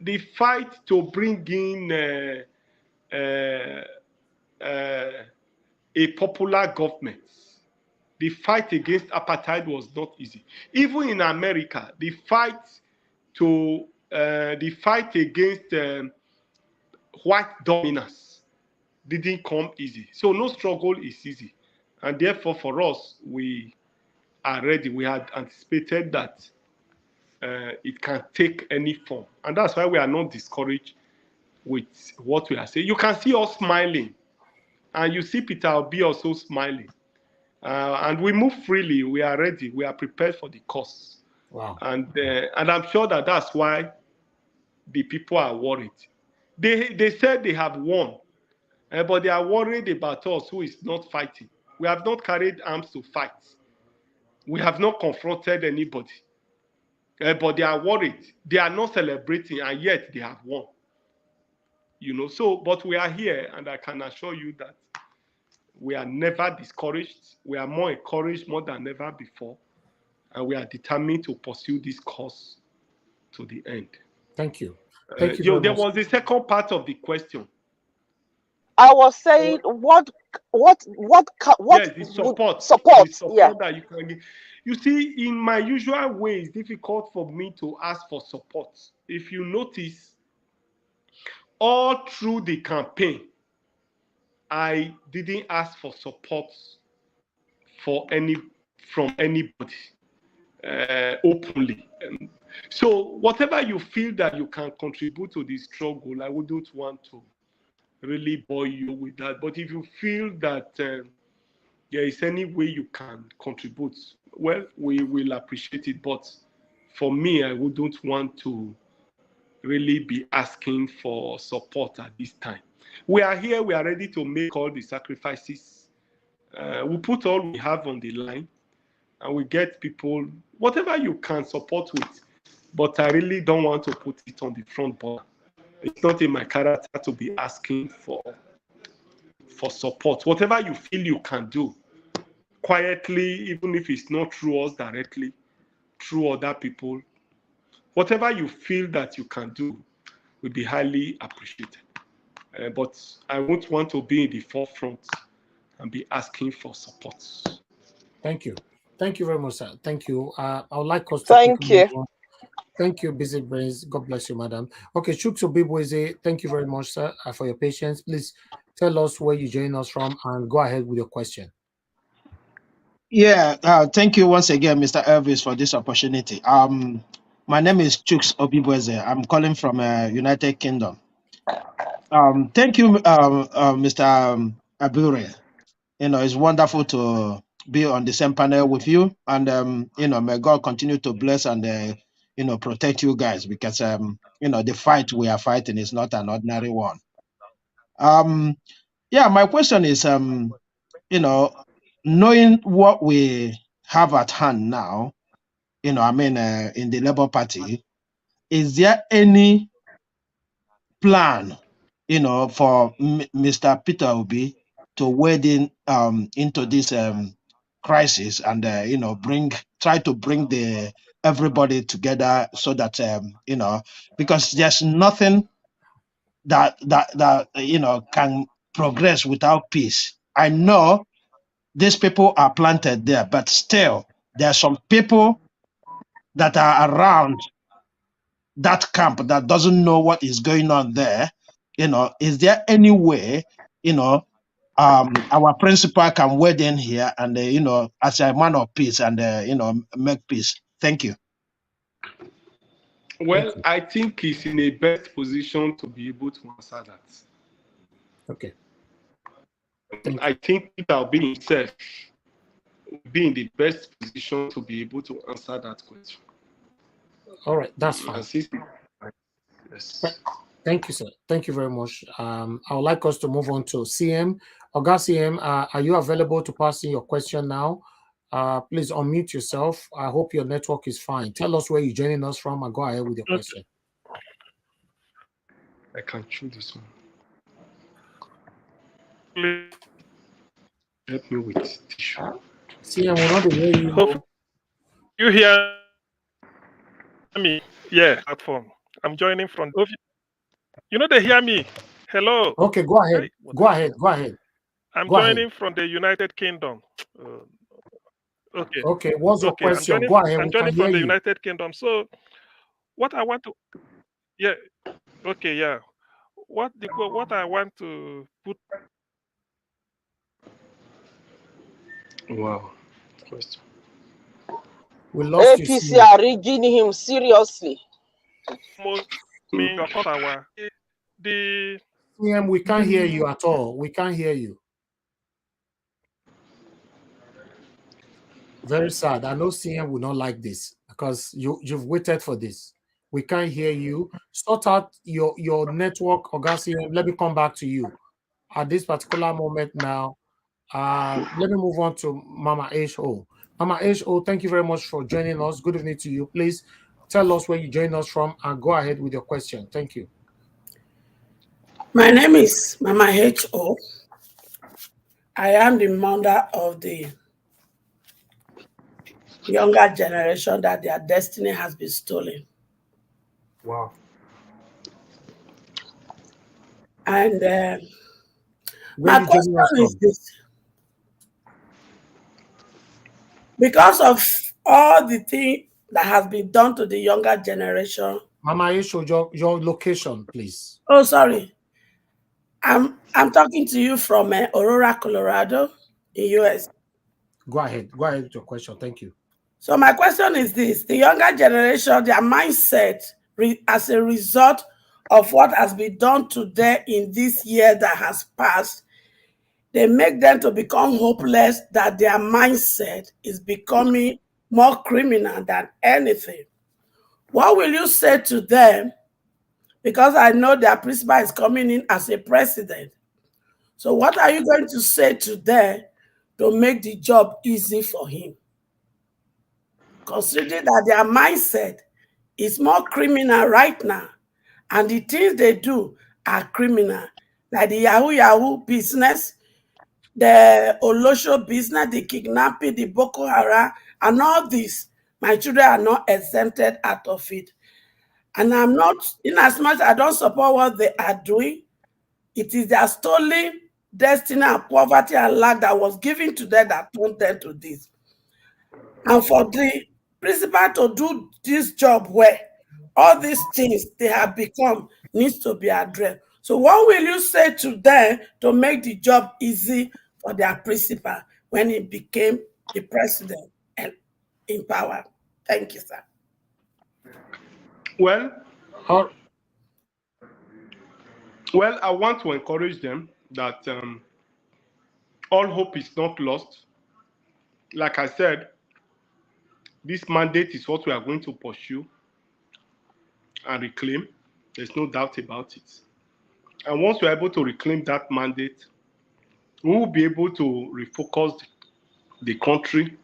Speaker 3: the fight to bring in a popular government, the fight against apartheid was not easy. Even in America, the fight against white dominance didn't come easy. So no struggle is easy. And therefore, for us, we are ready. We had anticipated that it can take any form. And that's why we are not discouraged with what we are saying. You can see us smiling. And you see Peter Obi also smiling. And we move freely. We are ready. We are prepared for the cause.
Speaker 1: Wow.
Speaker 3: And I'm sure that that's why the people are worried. They said they have won, but they are worried about us who is not fighting. We have not carried arms to fight. We have not confronted anybody. But they are worried. They are not celebrating, and yet they have won. So, but we are here, and I can assure you that We are never discouraged. We are more encouraged more than ever before. And we are determined to pursue this cause to the end.
Speaker 1: Thank you. Thank you very
Speaker 3: There
Speaker 1: much.
Speaker 3: was the second part of the question.
Speaker 8: I was saying what
Speaker 3: yes, the support
Speaker 8: yeah,
Speaker 3: that you can give. You see, in my usual way, it's difficult for me to ask for support. If you notice, all through the campaign, I didn't ask for support from anybody openly. So whatever you feel that you can contribute to the struggle, I wouldn't want to really bore you with that. But if you feel that there is any way you can contribute, well, we will appreciate it. But for me, I wouldn't want to really be asking for support at this time. We are here. We are ready to make all the sacrifices. We put all we have on the line, and we get people, whatever you can support with. But I really don't want to put it on the front burner. It's not in my character to be asking for support. Whatever you feel you can do, quietly, even if it's not through us directly, through other people, whatever you feel that you can do will be highly appreciated. But I won't want to be in the forefront and be asking for support.
Speaker 1: Thank you. Thank you very much, sir. Thank you. I would like us to
Speaker 8: thank you.
Speaker 1: Thank you, Busy Brains. God bless you, madam. Okay, Chukso Bibweze, thank you very much, sir, for your patience. Please tell us where you join us from and go ahead with your question.
Speaker 10: Yeah, thank you once again, Mr. Elvis, for this opportunity. My name is Chooks Obibweze. I'm calling from United Kingdom. Thank you, Mr. Abure. It's wonderful to be on the same panel with you, and may God continue to bless and protect you guys, because the fight we are fighting is not an ordinary one. Yeah, my question is, knowing what we have at hand now, in the Labour Party, is there any plan, for Mr. Peter Obi to wade in into this crisis and try to bring everybody together, so that because there's nothing that can progress without peace. I know these people are planted there, but still there are some people that are around that camp that doesn't know what is going on there. Is there any way our principal can wade in here and as a man of peace and make peace? Thank you.
Speaker 3: Well, I think he's in a best position to be able to answer that.
Speaker 1: Okay.
Speaker 3: I think Peter Obi himself will be in the best position to be able to answer that question.
Speaker 1: All right, that's fine.
Speaker 3: Yes.
Speaker 1: Thank you, sir. Thank you very much. I would like us to move on to CM. Oga CM, are you available to pass in your question now? Please unmute yourself. I hope your network is fine. Tell us where you're joining us from and go ahead with your question.
Speaker 3: I can choose this one. Help me with tissue.
Speaker 1: CM, we're not hear you.
Speaker 11: You hear me? Yeah, platform. I'm joining from. They hear me. Hello.
Speaker 1: Okay, go ahead.
Speaker 11: Hey,
Speaker 1: go ahead.
Speaker 11: I'm
Speaker 1: go
Speaker 11: joining
Speaker 1: ahead.
Speaker 11: from the United Kingdom. Okay.
Speaker 1: Okay, what's your question?
Speaker 11: Go ahead. I'm joining from the United Kingdom. So, what I want to, yeah, okay, yeah. What I want to put.
Speaker 3: Wow. Question.
Speaker 1: We lost
Speaker 8: APC are rigging him seriously.
Speaker 1: CM, we can't hear you at all. We can't hear you. Very sad. I know CM will not like this because you've waited for this. We can't hear you. Sort out your network, Oga CM. Let me come back to you at this particular moment now. Let me move on to Mama H.O. Mama H.O., thank you very much for joining us. Good evening to you. Please tell us where you join us from and go ahead with your question. Thank you.
Speaker 5: My name is Mama H.O. I am the mother of the younger generation that their destiny has been stolen.
Speaker 3: Wow.
Speaker 5: And
Speaker 1: Where
Speaker 5: my
Speaker 1: you joining us
Speaker 5: question is
Speaker 1: from?
Speaker 5: this. Because of all the things that has been done to the younger generation.
Speaker 1: Mama, you show your location, please.
Speaker 5: Oh, sorry. I'm talking to you from Aurora, Colorado, in US.
Speaker 1: Go ahead. Go ahead with your question. Thank you.
Speaker 5: So my question is this: the younger generation, their mindset as a result of what has been done to them in this year that has passed, they make them to become hopeless, that their mindset is becoming more criminal than anything. What will you say to them? Because I know their principal is coming in as a president. So what are you going to say to them to make the job easy for him? Considering that their mindset is more criminal right now, and the things they do are criminal, like the Yahoo business, the Olosho business, the kidnapping, the Boko Haram, and all this. My children are not exempted out of it. And I'm not, in as much I don't support what they are doing, it is their stolen destiny and poverty and lack that was given to them that turned them to this. And for the principal to do this job well, all these things they have become needs to be addressed. So what will you say to them to make the job easy for their principal when he became the president and in power? Thank you, sir.
Speaker 3: Well,
Speaker 1: How,
Speaker 3: well, I want to encourage them that all hope is not lost. Like I said, this mandate is what we are going to pursue and reclaim. There's no doubt about it. And once we're able to reclaim that mandate, we will be able to refocus the country,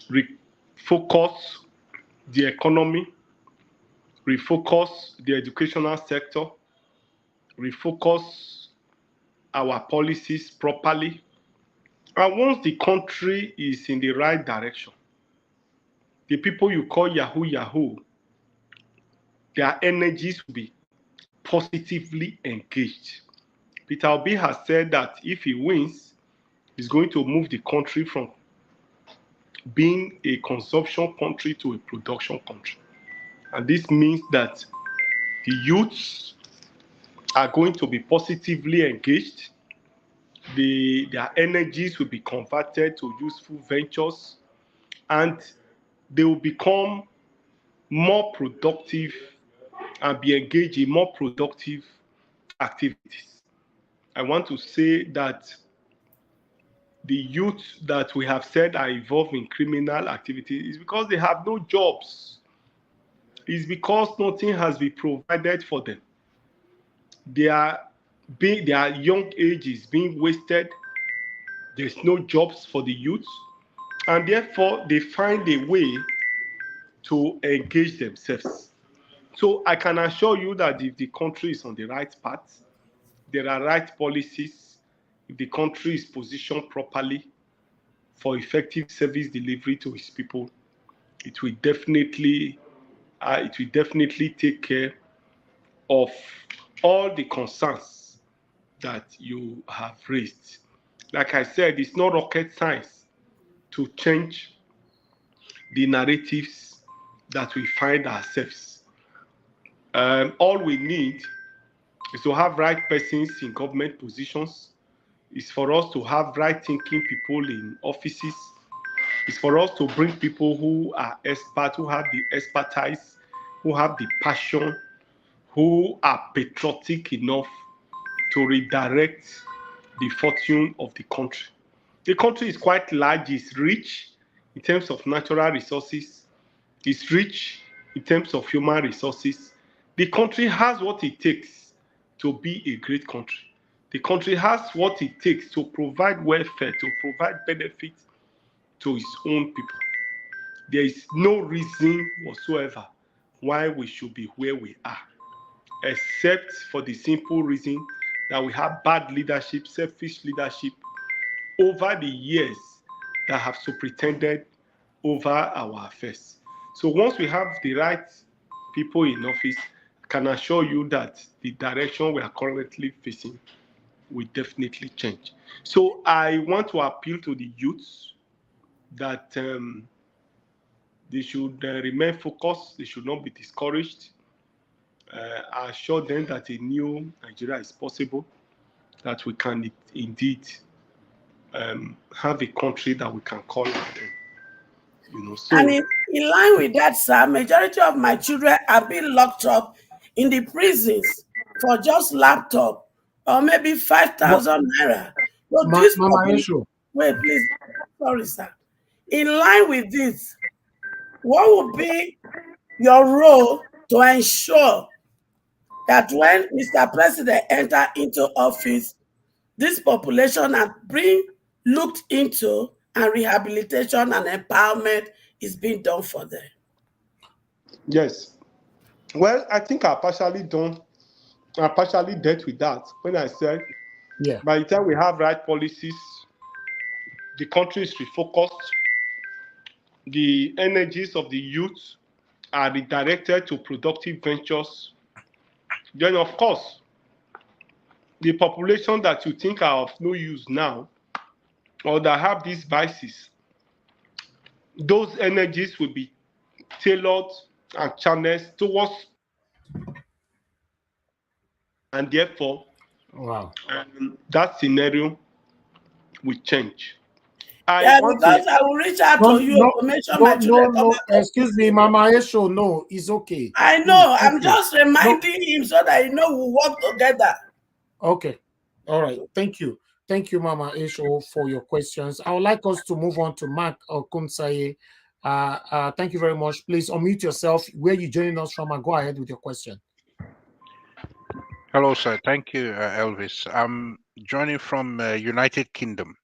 Speaker 3: refocus the economy, refocus the educational sector, refocus our policies properly. And once the country is in the right direction, the people you call Yahoo, their energies will be positively engaged. Peter Obi has said that if he wins, he's going to move the country from being a consumption country to a production country. And this means that the youths are going to be positively engaged. Their energies will be converted to useful ventures, and they will become more productive and be engaged in more productive activities. I want to say that the youth that we have said are involved in criminal activities is because they have no jobs. It's because nothing has been provided for them. Their young age is being wasted. There's no jobs for the youth, and therefore they find a way to engage themselves. So I can assure you that if the country is on the right path, there are right policies, if the country is positioned properly for effective service delivery to its people, it will definitely take care of all the concerns that you have raised. Like I said, it's not rocket science to change the narratives that we find ourselves. All we need is to have right persons in government positions. It's for us to have right thinking people in offices. It's for us to bring people who are experts, who have the expertise, who have the passion, who are patriotic enough to redirect the fortune of the country. The country is quite large, it's rich in terms of natural resources, it's rich in terms of human resources. The country has what it takes to be a great country. The country has what it takes to provide welfare, to provide benefits to its own people. There is no reason whatsoever why we should be where we are, except for the simple reason that we have bad leadership, selfish leadership over the years that have superintended over our affairs. So once we have the right people in office, I can assure you that the direction we are currently facing will definitely change. So I want to appeal to the youths that they should remain focused, they should not be discouraged. I assure them that a new Nigeria is possible, that we can indeed have a country that we can call our own. You know, so
Speaker 5: And in line with that, sir, majority of my children are being locked up in the prisons for just laptop or maybe 5,000 naira. So this
Speaker 1: Mama
Speaker 5: population,
Speaker 1: Esho,
Speaker 5: wait, please, sorry, sir. In line with this, what would be your role to ensure that when Mr. President enter into office, this population are being looked into and rehabilitation and empowerment is being done for them?
Speaker 3: yes, well, I think I partially dealt with that when I said
Speaker 1: yeah,
Speaker 3: by the time we have right policies, the country is refocused, the energies of the youth are redirected to productive ventures. Then, of course, the population that you think are of no use now or that have these vices, those energies will be tailored and channeled towards, and therefore,
Speaker 1: wow.
Speaker 3: that scenario will change. I
Speaker 5: Yeah,
Speaker 3: want to.
Speaker 5: because I will reach out
Speaker 1: No,
Speaker 5: to you
Speaker 1: no,
Speaker 5: to make sure
Speaker 1: no,
Speaker 5: my children
Speaker 1: no,
Speaker 5: come
Speaker 1: no.
Speaker 5: out of
Speaker 1: Excuse me,
Speaker 5: prison.
Speaker 1: Mama Esho. No, it's okay.
Speaker 5: I
Speaker 1: Please,
Speaker 5: know.
Speaker 1: thank
Speaker 5: I'm
Speaker 1: you.
Speaker 5: just
Speaker 1: No,
Speaker 5: reminding him so that he know we work together.
Speaker 1: okay. All right. Thank you. Thank you, Mama Esho, for your questions. I would like us to move on to Mark Okunsaye. Thank you very much. Please unmute yourself. Where you joining us from, and go ahead with your question.
Speaker 12: Hello, sir. Thank you, Elvis. I'm joining from United Kingdom.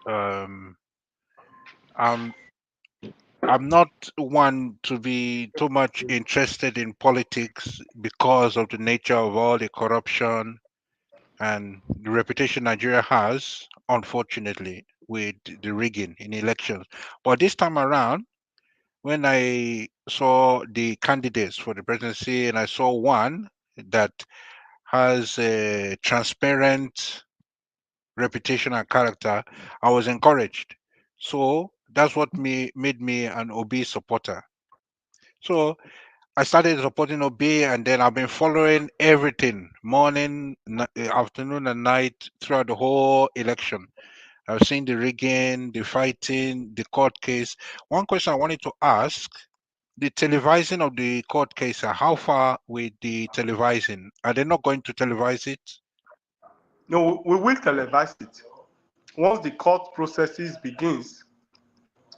Speaker 12: Um, I'm I'm not one to be too much interested in politics because of the nature of all the corruption and the reputation Nigeria has, unfortunately, with the rigging in elections. But this time around, when I saw the candidates for the presidency and I saw one that has a transparent reputation and character, I was encouraged. So that's what made me an OB supporter. So I started supporting OB, and then I've been following everything, morning, afternoon, and night throughout the whole election. I've seen the rigging, the fighting, the court case. One question I wanted to ask: the televising of the court case, how far with the televising? Are they not going to televise it?
Speaker 3: No, we will televise it. Once the court processes begins,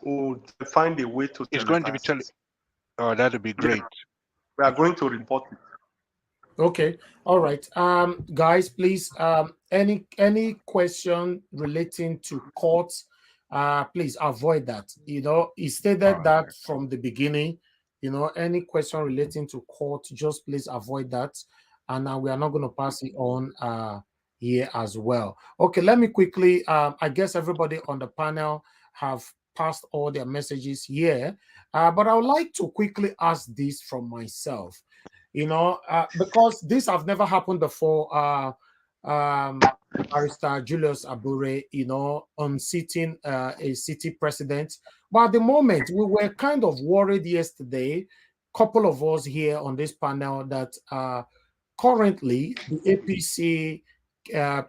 Speaker 3: we'll find a way to
Speaker 12: It's going to be
Speaker 3: televise it.
Speaker 12: Oh, that'd be great.
Speaker 3: We are going to report it.
Speaker 1: Okay. All right. Guys, please, any question relating to courts, please avoid that. You know, he stated that from the beginning. You know, any question relating to court, just please avoid that. And we are not going to pass it on here as well. Okay, let me quickly, I guess everybody on the panel have passed all their messages here. But I would like to quickly ask this from myself. You know, because this have never happened before. Barrister Julius Abure, you know, unseating a city president. But at the moment, we were kind of worried yesterday, couple of us here on this panel, that currently the APC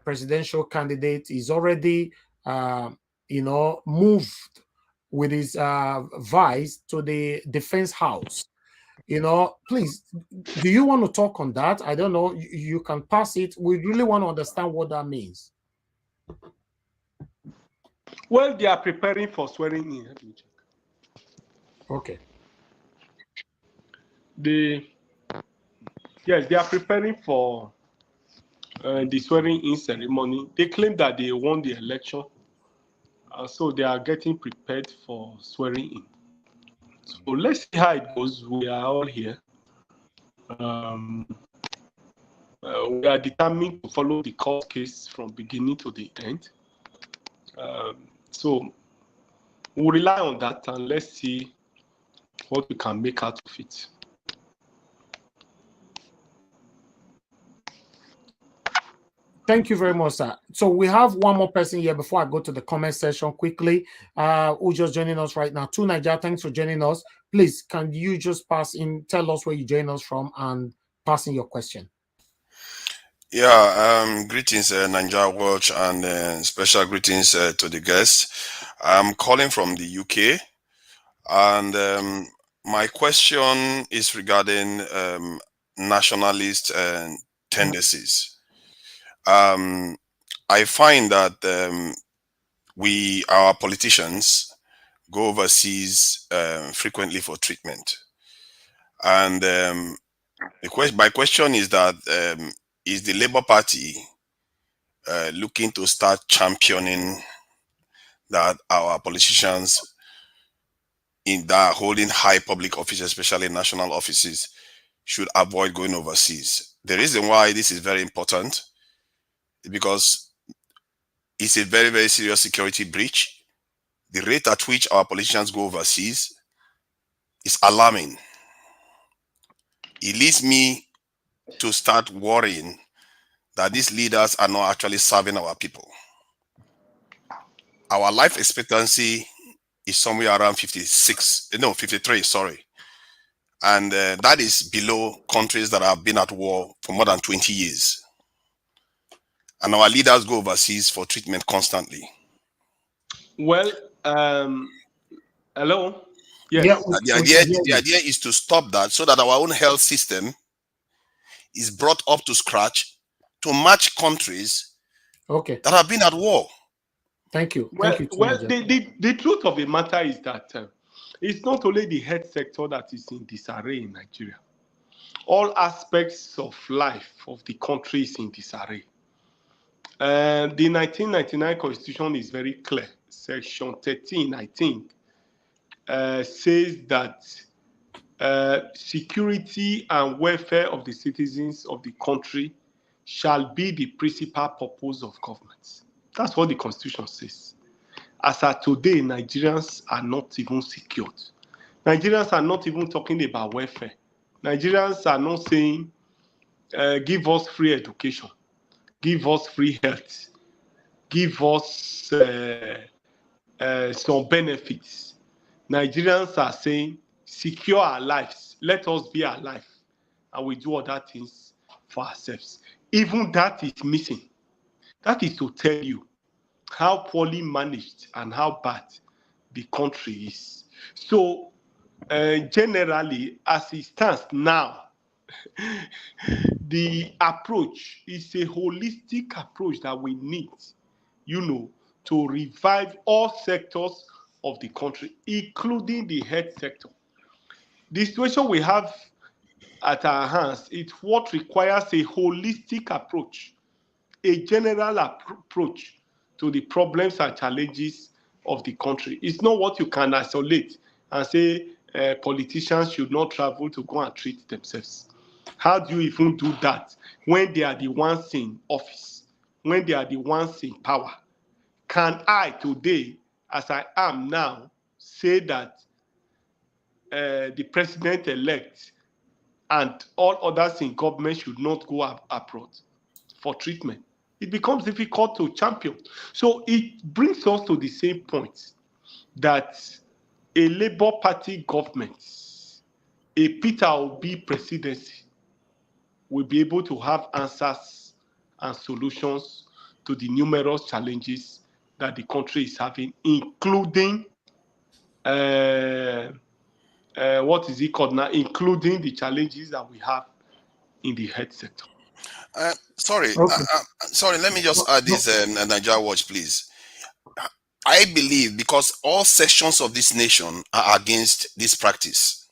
Speaker 1: presidential candidate is already, you know, moved with his vice to the defense house. You know, please, do you want to talk on that? I don't know. You can pass it. We really want to understand what that means.
Speaker 3: Well, they are preparing for swearing in.
Speaker 1: Okay.
Speaker 3: Yes, they are preparing for the swearing in ceremony. They claim that they won the election, so they are getting prepared for swearing in. So let's see how it goes. We are all here. We are determined to follow the court case from beginning to the end. So we'll rely on that and let's see what we can make out of it.
Speaker 1: Thank you very much, sir. So we have one more person here before I go to the comment section quickly. Who's just joining us right now? To Naija, thanks for joining us. Please, can you just tell us where you join us from and pass in your question?
Speaker 13: Yeah, greetings, Naija Watch, and special greetings to the guests. I'm calling from the UK, and my question is regarding nationalist tendencies. I find that our politicians go overseas frequently for treatment, and my question is that is the Labour Party looking to start championing that our politicians that are holding high public offices, especially national offices, should avoid going overseas? The reason why this is very important is because it's a very, very serious security breach. The rate at which our politicians go overseas is alarming. It leads me to start worrying that these leaders are not actually serving our people. Our life expectancy is somewhere around 53, sorry. And that is below countries that have been at war for more than 20 years. And our leaders go overseas for treatment constantly.
Speaker 3: Well, hello? Yes.
Speaker 13: Yeah, the idea is to stop that so that our own health system is brought up to scratch to match countries that have been at war.
Speaker 1: Thank you.
Speaker 3: Well,
Speaker 1: Thank you.
Speaker 3: The truth of the matter is that it's not only the health sector that is in disarray in Nigeria. All aspects of life of the country is in disarray. The 1999 Constitution is very clear. Section 13, I think, says that security and welfare of the citizens of the country shall be the principal purpose of government. That's what the Constitution says. As of today, Nigerians are not even secured. Nigerians are not even talking about welfare. Nigerians are not saying, give us free education, give us free health, give us some benefits. Nigerians are saying, secure our lives, let us be alive, and we do other things for ourselves. Even that is missing. That is to tell you how poorly managed and how bad the country is. So, generally, as it stands now, the approach is a holistic approach that we need, to revive all sectors of the country, including the health sector. The situation we have at our hands is what requires a holistic approach, a general approach to the problems and challenges of the country. It's not what you can isolate and say politicians should not travel to go and treat themselves. How do you even do that when they are the ones in office, when they are the ones in power? Can I today, as I am now, say that the president-elect and all others in government should not go abroad for treatment? It becomes difficult to champion. So it brings us to the same point that a Labour Party government, a Peter Obi presidency, will be able to have answers and solutions to the numerous challenges that the country is having, including what is it called now? Including the challenges that we have in the health sector.
Speaker 13: Sorry, let me just add this, Naija Watch, please. I believe because all sections of this nation are against this practice.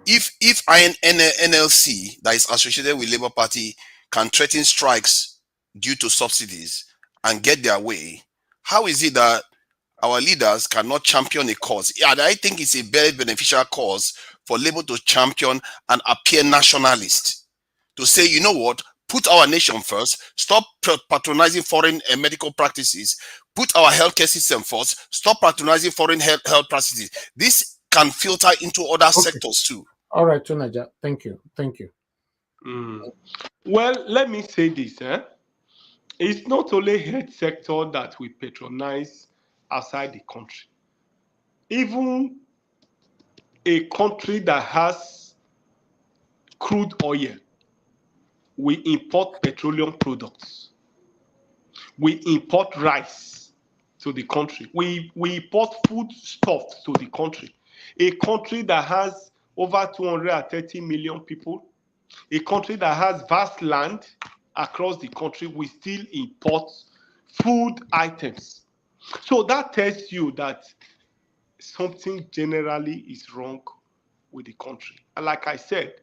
Speaker 13: If NLC that is associated with Labour Party can threaten strikes due to subsidies and get their way, how is it that our leaders cannot champion a cause? Yeah, I think it's a very beneficial cause for Labour to champion and appear nationalist, to say, you know what, put our nation first, stop patronizing foreign medical practices, put our healthcare system first, stop patronizing foreign health practices. This can filter into other sectors too.
Speaker 1: All right, Naija. Thank you. Thank you.
Speaker 3: Well, let me say this. It's not only health sector that we patronize outside the country. Even a country that has crude oil, we import petroleum products. We import rice to the country. We import food stuffs to the country. A country that has over 230 million people, a country that has vast land across the country, we still import food items. So that tells you that something generally is wrong with the country. And like I said,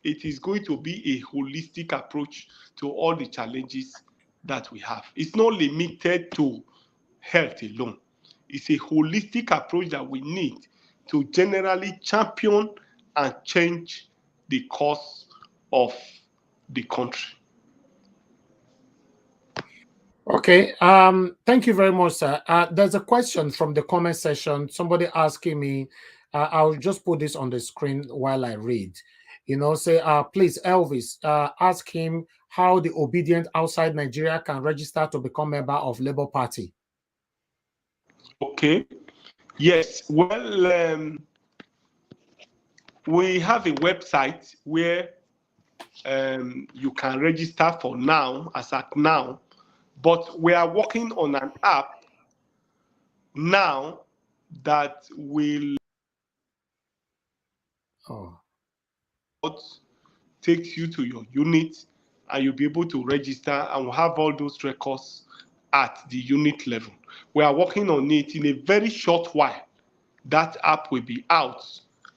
Speaker 3: it is going to be a holistic approach to all the challenges that we have. It's not limited to health alone. It's a holistic approach that we need to generally champion and change the course of the country.
Speaker 1: Okay. Thank you very much, sir. There's a question from the comment section. Somebody asking me. I'll just put this on the screen while I read. Say, please, Elvis, ask him how the obedient outside Nigeria can register to become member of Labour Party.
Speaker 3: Okay. Yes. Well, we have a website where you can register for now, as at now, but we are working on an app now that will take you to your unit, and you'll be able to register, and we'll have all those records at the unit level. We are working on it. In a very short while, that app will be out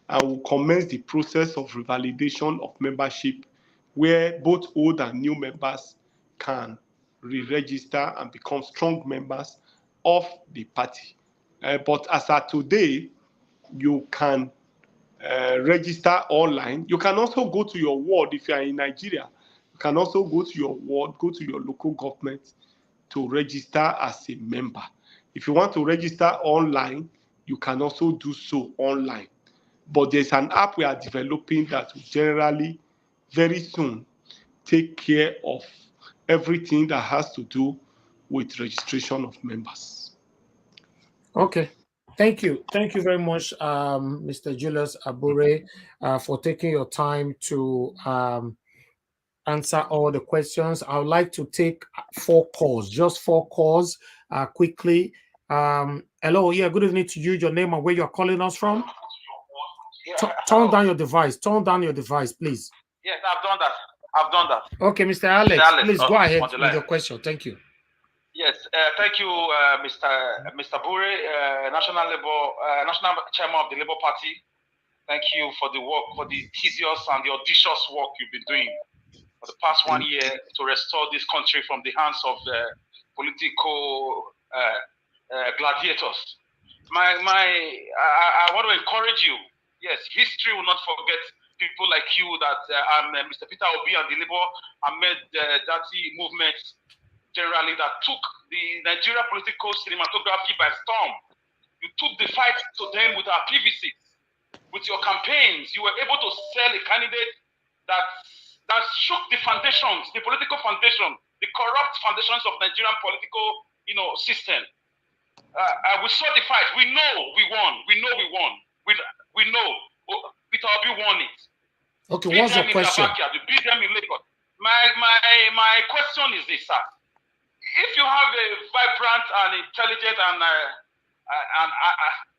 Speaker 3: and will commence the process of revalidation of membership, where both old and new members can re-register and become strong members of the party. But as of today, you can register online. You can also go to your ward if you are in Nigeria. You can also go to your ward, go to your local government to register as a member. If you want to register online, you can also do so online. But there's an app we are developing that will generally, very soon, take care of everything that has to do with registration of members.
Speaker 1: Okay. Thank you. Thank you very much, Mr. Julius Abure, for taking your time to answer all the questions. I would like to take 4 calls, just 4 calls quickly. Hello, yeah, good evening to you. Your name and where you're calling us from? Turn down your device. Turn down your device, please.
Speaker 14: Yes, I've done that.
Speaker 1: Okay, Mr. Alex, please go ahead with your question. Thank you.
Speaker 14: Yes, thank you, Mr. Abure, National Chairman of the Labour Party. Thank you for the work, for the tedious and the audacious work you've been doing for the past 1 year to restore this country from the hands of the political gladiators. I want to encourage you. Yes, history will not forget people like you that Mr. Peter Obi and the Labour Ahmed Dati movement generally that took the Nigeria political cinematography by storm. You took the fight to them with our PVCs, with your campaigns. You were able to sell a candidate that shook the foundations, the political foundation, the corrupt foundations of Nigerian political, system. We saw the fight. We know we won. We know we won. We know Peter Obi won it.
Speaker 1: Okay, what's your question?
Speaker 14: You beat them in Lagos. My question is this, sir. If you have a vibrant and intelligent and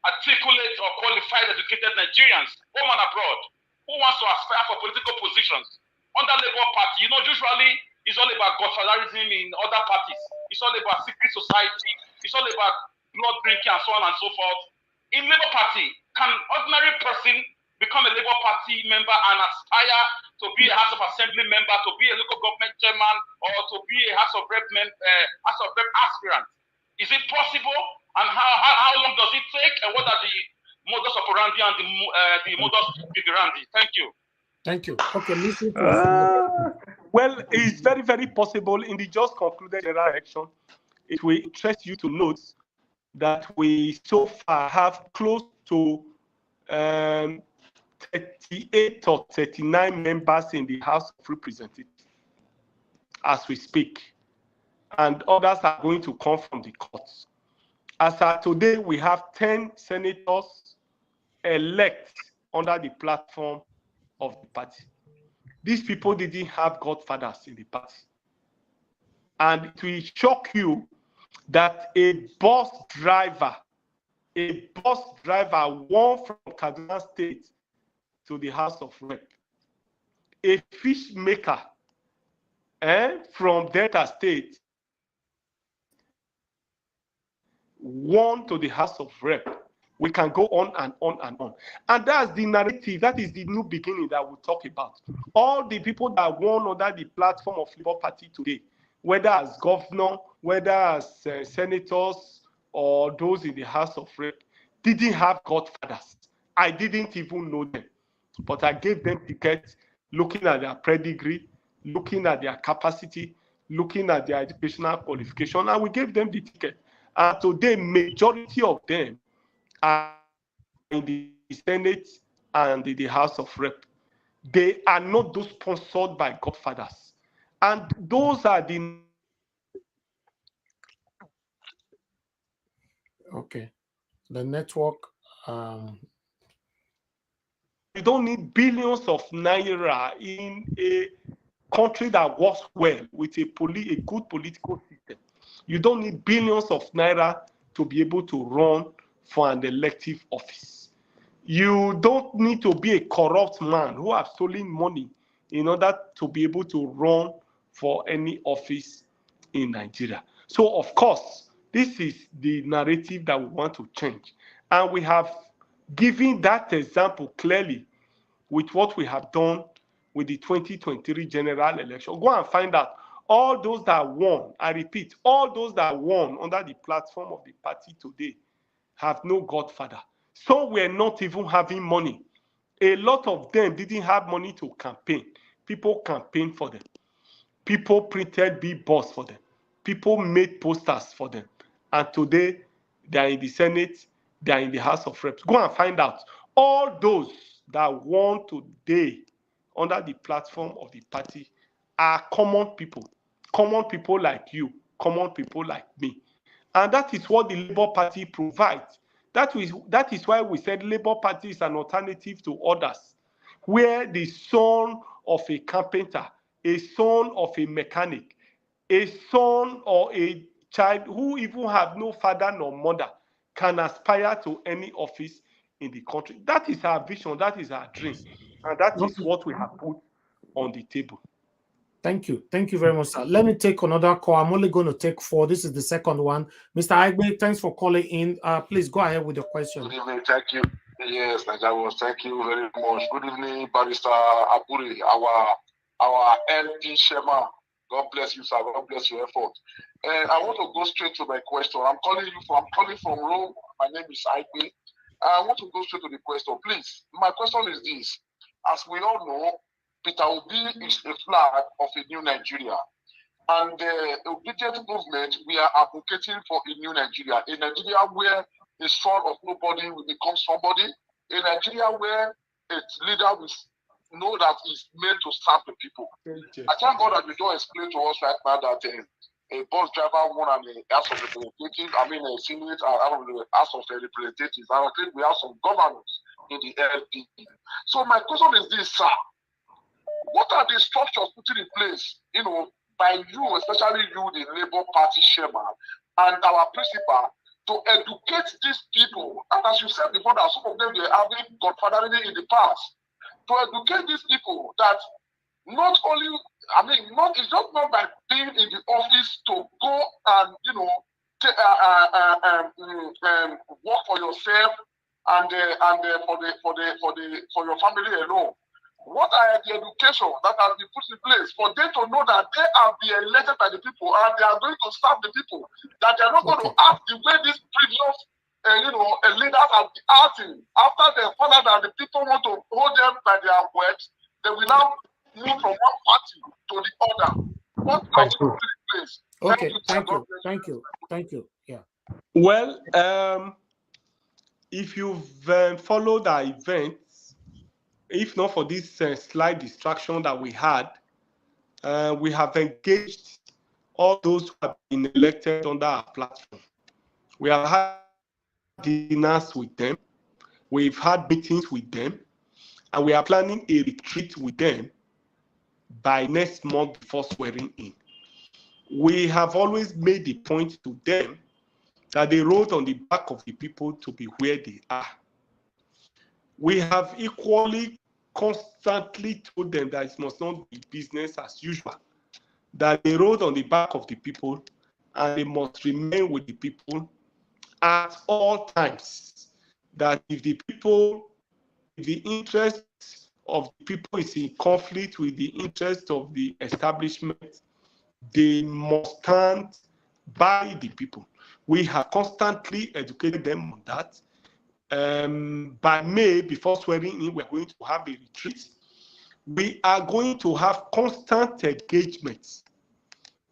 Speaker 14: articulate or qualified educated Nigerians, home and abroad, who wants to aspire for political positions under Labour Party, usually it's all about godfatherism in other parties. It's all about secret society. It's all about blood drinking and so on and so forth. In Labour Party, can ordinary person become a Labour Party member and aspire to be a House of Assembly member, to be a local government chairman, or to be a House of Rep aspirant? Is it possible? And how long does it take? And what are the modus operandi and the modus vivendi? Thank you.
Speaker 1: Thank you. Okay, listen.
Speaker 3: Well, it's very, very possible in the just concluded general election. It will interest you to note that we so far have close to 38 or 39 members in the House of Representatives as we speak, and others are going to come from the courts. As of today, we have 10 senators elect under the platform of the party. These people didn't have godfathers in the party. And it will shock you that a bus driver won from Kaduna State to the House of Rep. A fish maker from Delta State won to the House of Rep. We can go on and on and on. And that's the narrative. That is the new beginning that we'll talk about. All the people that won under the platform of Labour Party today, whether as governor, whether as senators, or those in the House of Rep, didn't have godfathers. I didn't even know them. But I gave them tickets, looking at their pedigree, looking at their capacity, looking at their educational qualification, and we gave them the ticket. And today, majority of them are in the Senate and in the House of Rep. They are not those sponsored by godfathers. And those are the...
Speaker 1: Okay. The network...
Speaker 3: You don't need billions of naira in a country that works well with a good political system. You don't need billions of naira to be able to run for an elective office. You don't need to be a corrupt man who has stolen money in order to be able to run for any office in Nigeria. So, of course, this is the narrative that we want to change. And we have given that example clearly with what we have done with the 2023 general election. Go and find out. All those that won, I repeat, all those that won under the platform of the party today have no godfather. Some were not even having money. A lot of them didn't have money to campaign. People campaigned for them. People printed billboards for them. People made posters for them. And today, they are in the Senate, they are in the House of Reps. Go and find out. All those that won today under the platform of the party are common people like you, common people like me. And that is what the Labour Party provides. That is why we said Labour Party is an alternative to others, where the son of a carpenter, a son of a mechanic, a son or a child who even have no father nor mother can aspire to any office in the country. That is our vision, that is our dream, and that is what we have put on the table.
Speaker 1: Thank you. Thank you very much, sir. Let me take another call. I'm only going to take 4. This is the second one. Mr. Aigbe, thanks for calling in. Please go ahead with your question.
Speaker 15: Good evening. Thank you. Yes, Naija, thank you very much. Good evening, Barrister Abure, our MP Shema. God bless you, sir. God bless your effort. And I want to go straight to my question. I'm calling from Rome. My name is Aigbe. I want to go straight to the question. Please, my question is this. As we all know, Peter Obi is a flag of a new Nigeria. And the obedient movement, we are advocating for a new Nigeria. A Nigeria where a son of nobody will become somebody. A Nigeria where its leader will know that he's made to serve the people. I thank God that you don't explain to us right now that a bus driver won an House of Representatives, a Senate out of the House of Representatives. And I think we have some governors in the LP. So my question is this, sir. What are the structures put in place, by you, especially you, the Labour Party chairman, and our principal, to educate these people? And as you said before, that some of them were having godfathering in the past. To educate these people that not only, it's just not by being in the office to go and, work for yourself and for your family alone. What are the education that has been put in place for them to know that they are being elected by the people and they are going to serve the people? That they are not going to act the way these previous, leaders have been acting. After they found out that the people want to hold them by their words, they will now move from one party to the other. What are
Speaker 1: Thank
Speaker 15: we
Speaker 1: you.
Speaker 15: putting in place?
Speaker 1: Okay,
Speaker 15: sir.
Speaker 1: thank
Speaker 15: God
Speaker 1: you.
Speaker 15: bless you.
Speaker 1: Thank you. Thank you. Yeah.
Speaker 3: Well, if you've followed our events, if not for this slight distraction that we had, we have engaged all those who have been elected under our platform. We have had dinners with them. We've had meetings with them. And we are planning a retreat with them by next month before swearing in. We have always made the point to them that they wrote on the back of the people to be where they are. We have equally constantly told them that it must not be business as usual, that they wrote on the back of the people and they must remain with the people at all times. That if the people, if the interest of the people is in conflict with the interest of the establishment, they must stand by the people. We have constantly educated them on that. By May, before swearing in, we're going to have a retreat. We are going to have constant engagements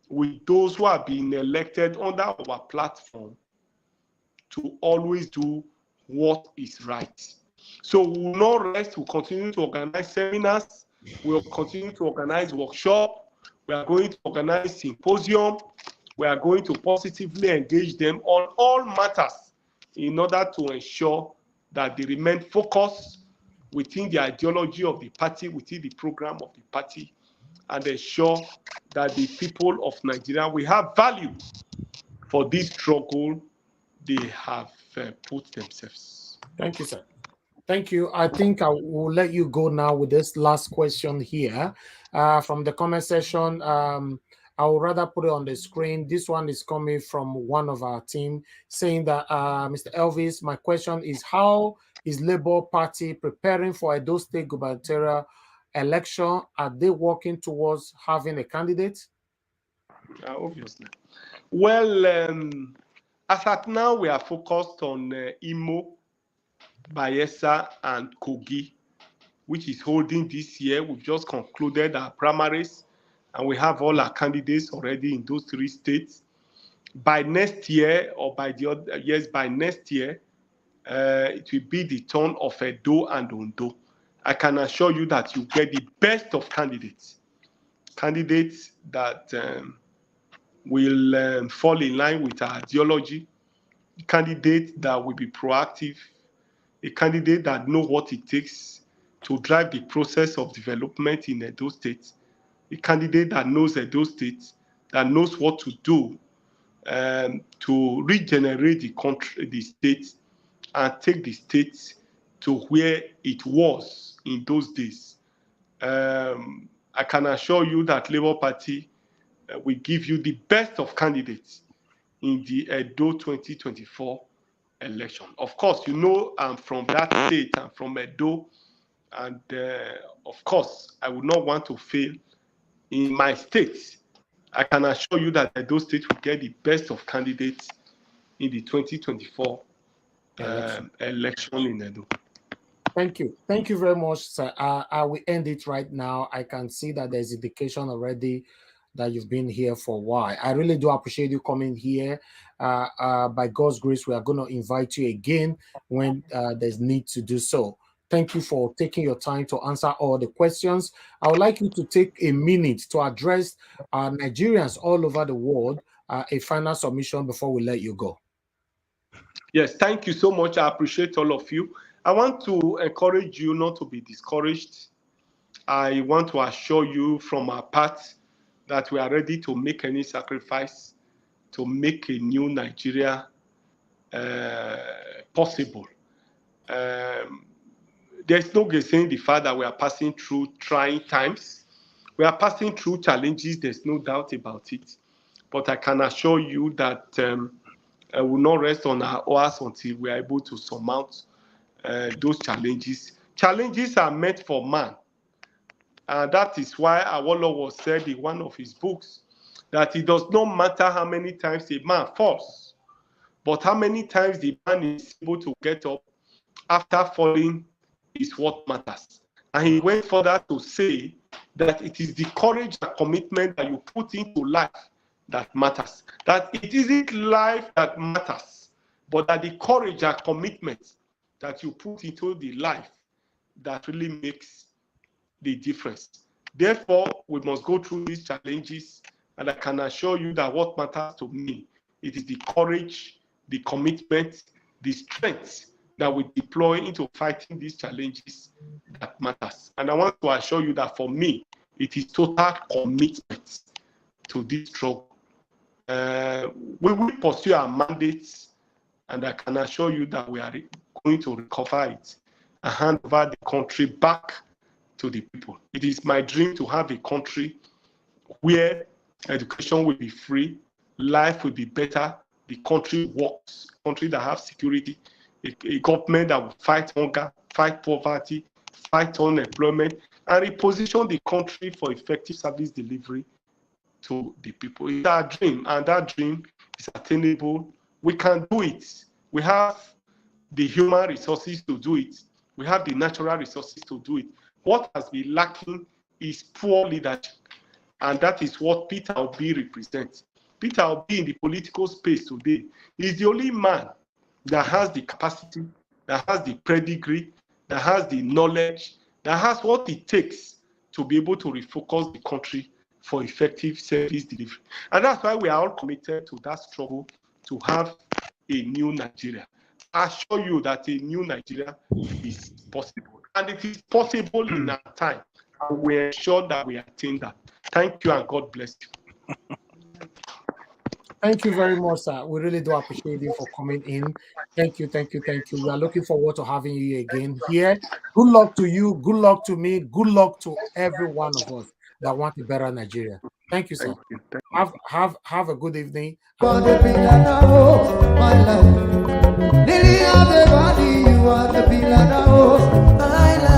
Speaker 3: with those who have been elected under our platform to always do what is right. So we will not rest. We'll continue to organize seminars. We'll continue to organize workshops. We are going to organize symposium. We are going to positively engage them on all matters in order to ensure that they remain focused within the ideology of the party, within the program of the party, and ensure that the people of Nigeria will have value for this struggle they have put themselves.
Speaker 1: Thank you, sir. Thank you. I think I will let you go now with this last question here from the comment section. I would rather put it on the screen. This one is coming from one of our team saying that, Mr. Elvis, my question is, how is Labour Party preparing for Edo State gubernatorial election? Are they working towards having a candidate?
Speaker 3: Obviously. Well, as at now, we are focused on Imo, Bayelsa, and Kogi, which is holding this year. We've just concluded our primaries, and we have all our candidates already in those three states. By next year, or by the other years, by next year, it will be the turn of Edo and Ondo. I can assure you that you get the best of candidates that will fall in line with our ideology, a candidate that will be proactive, a candidate that knows what it takes to drive the process of development in Edo State, a candidate that knows Edo State, that knows what to do to regenerate the country, the state, and take the state to where it was in those days. I can assure you that Labour Party will give you the best of candidates in the Edo 2024 election. Of course, you know I'm from that state, I'm from Edo, and of course, I would not want to fail in my state. I can assure you that Edo State will get the best of candidates in the 2024 election in Edo.
Speaker 1: Thank you. Thank you very much, sir. I will end it right now. I can see that there's indication already that you've been here for a while. I really do appreciate you coming here. By God's grace, we are going to invite you again when there's need to do so. Thank you for taking your time to answer all the questions. I would like you to take a minute to address Nigerians all over the world, a final submission before we let you go.
Speaker 3: Yes, thank you so much. I appreciate all of you. I want to encourage you not to be discouraged. I want to assure you from our part that we are ready to make any sacrifice to make a new Nigeria possible. There's no saying the fact that we are passing through trying times. We are passing through challenges, there's no doubt about it. But I can assure you that I will not rest on our oars until we are able to surmount those challenges. Challenges are meant for man. And that is why Awolowo said in one of his books that it does not matter how many times a man falls, but how many times the man is able to get up after falling is what matters. And he went further to say that it is the courage and commitment that you put into life that matters. That it isn't life that matters, but that the courage and commitment that you put into the life that really makes the difference. Therefore, we must go through these challenges, and I can assure you that what matters to me, it is the courage, the commitment, the strength that we deploy into fighting these challenges that matters. And I want to assure you that for me, it is total commitment to this struggle. We will pursue our mandates, and I can assure you that we are going to recover it and hand over the country back to the people. It is my dream to have a country where education will be free, life will be better, the country works, a country that has security, a government that will fight hunger, fight poverty, fight unemployment, and reposition the country for effective service delivery to the people. It's our dream, and that dream is attainable. We can do it. We have the human resources to do it. We have the natural resources to do it. What has been lacking is poor leadership, and that is what Peter Obi represents. Peter Obi in the political space today is the only man that has the capacity, that has the pedigree, that has the knowledge, that has what it takes to be able to refocus the country for effective service delivery. And that's why we are all committed to that struggle to have a new Nigeria. I assure you that a new Nigeria is possible. And it is possible in our time. And we ensure that we attain that. Thank you, and God bless you.
Speaker 1: Thank you very much, sir. We really do appreciate you for coming in. Thank you, thank you, thank you. We are looking forward to having you again here. Good luck to you. Good luck to me. Good luck to every one of us that want a better Nigeria. Thank you, sir. Have a good evening.
Speaker 16: My life. Lily of the body, you are the pillar, oh, my life.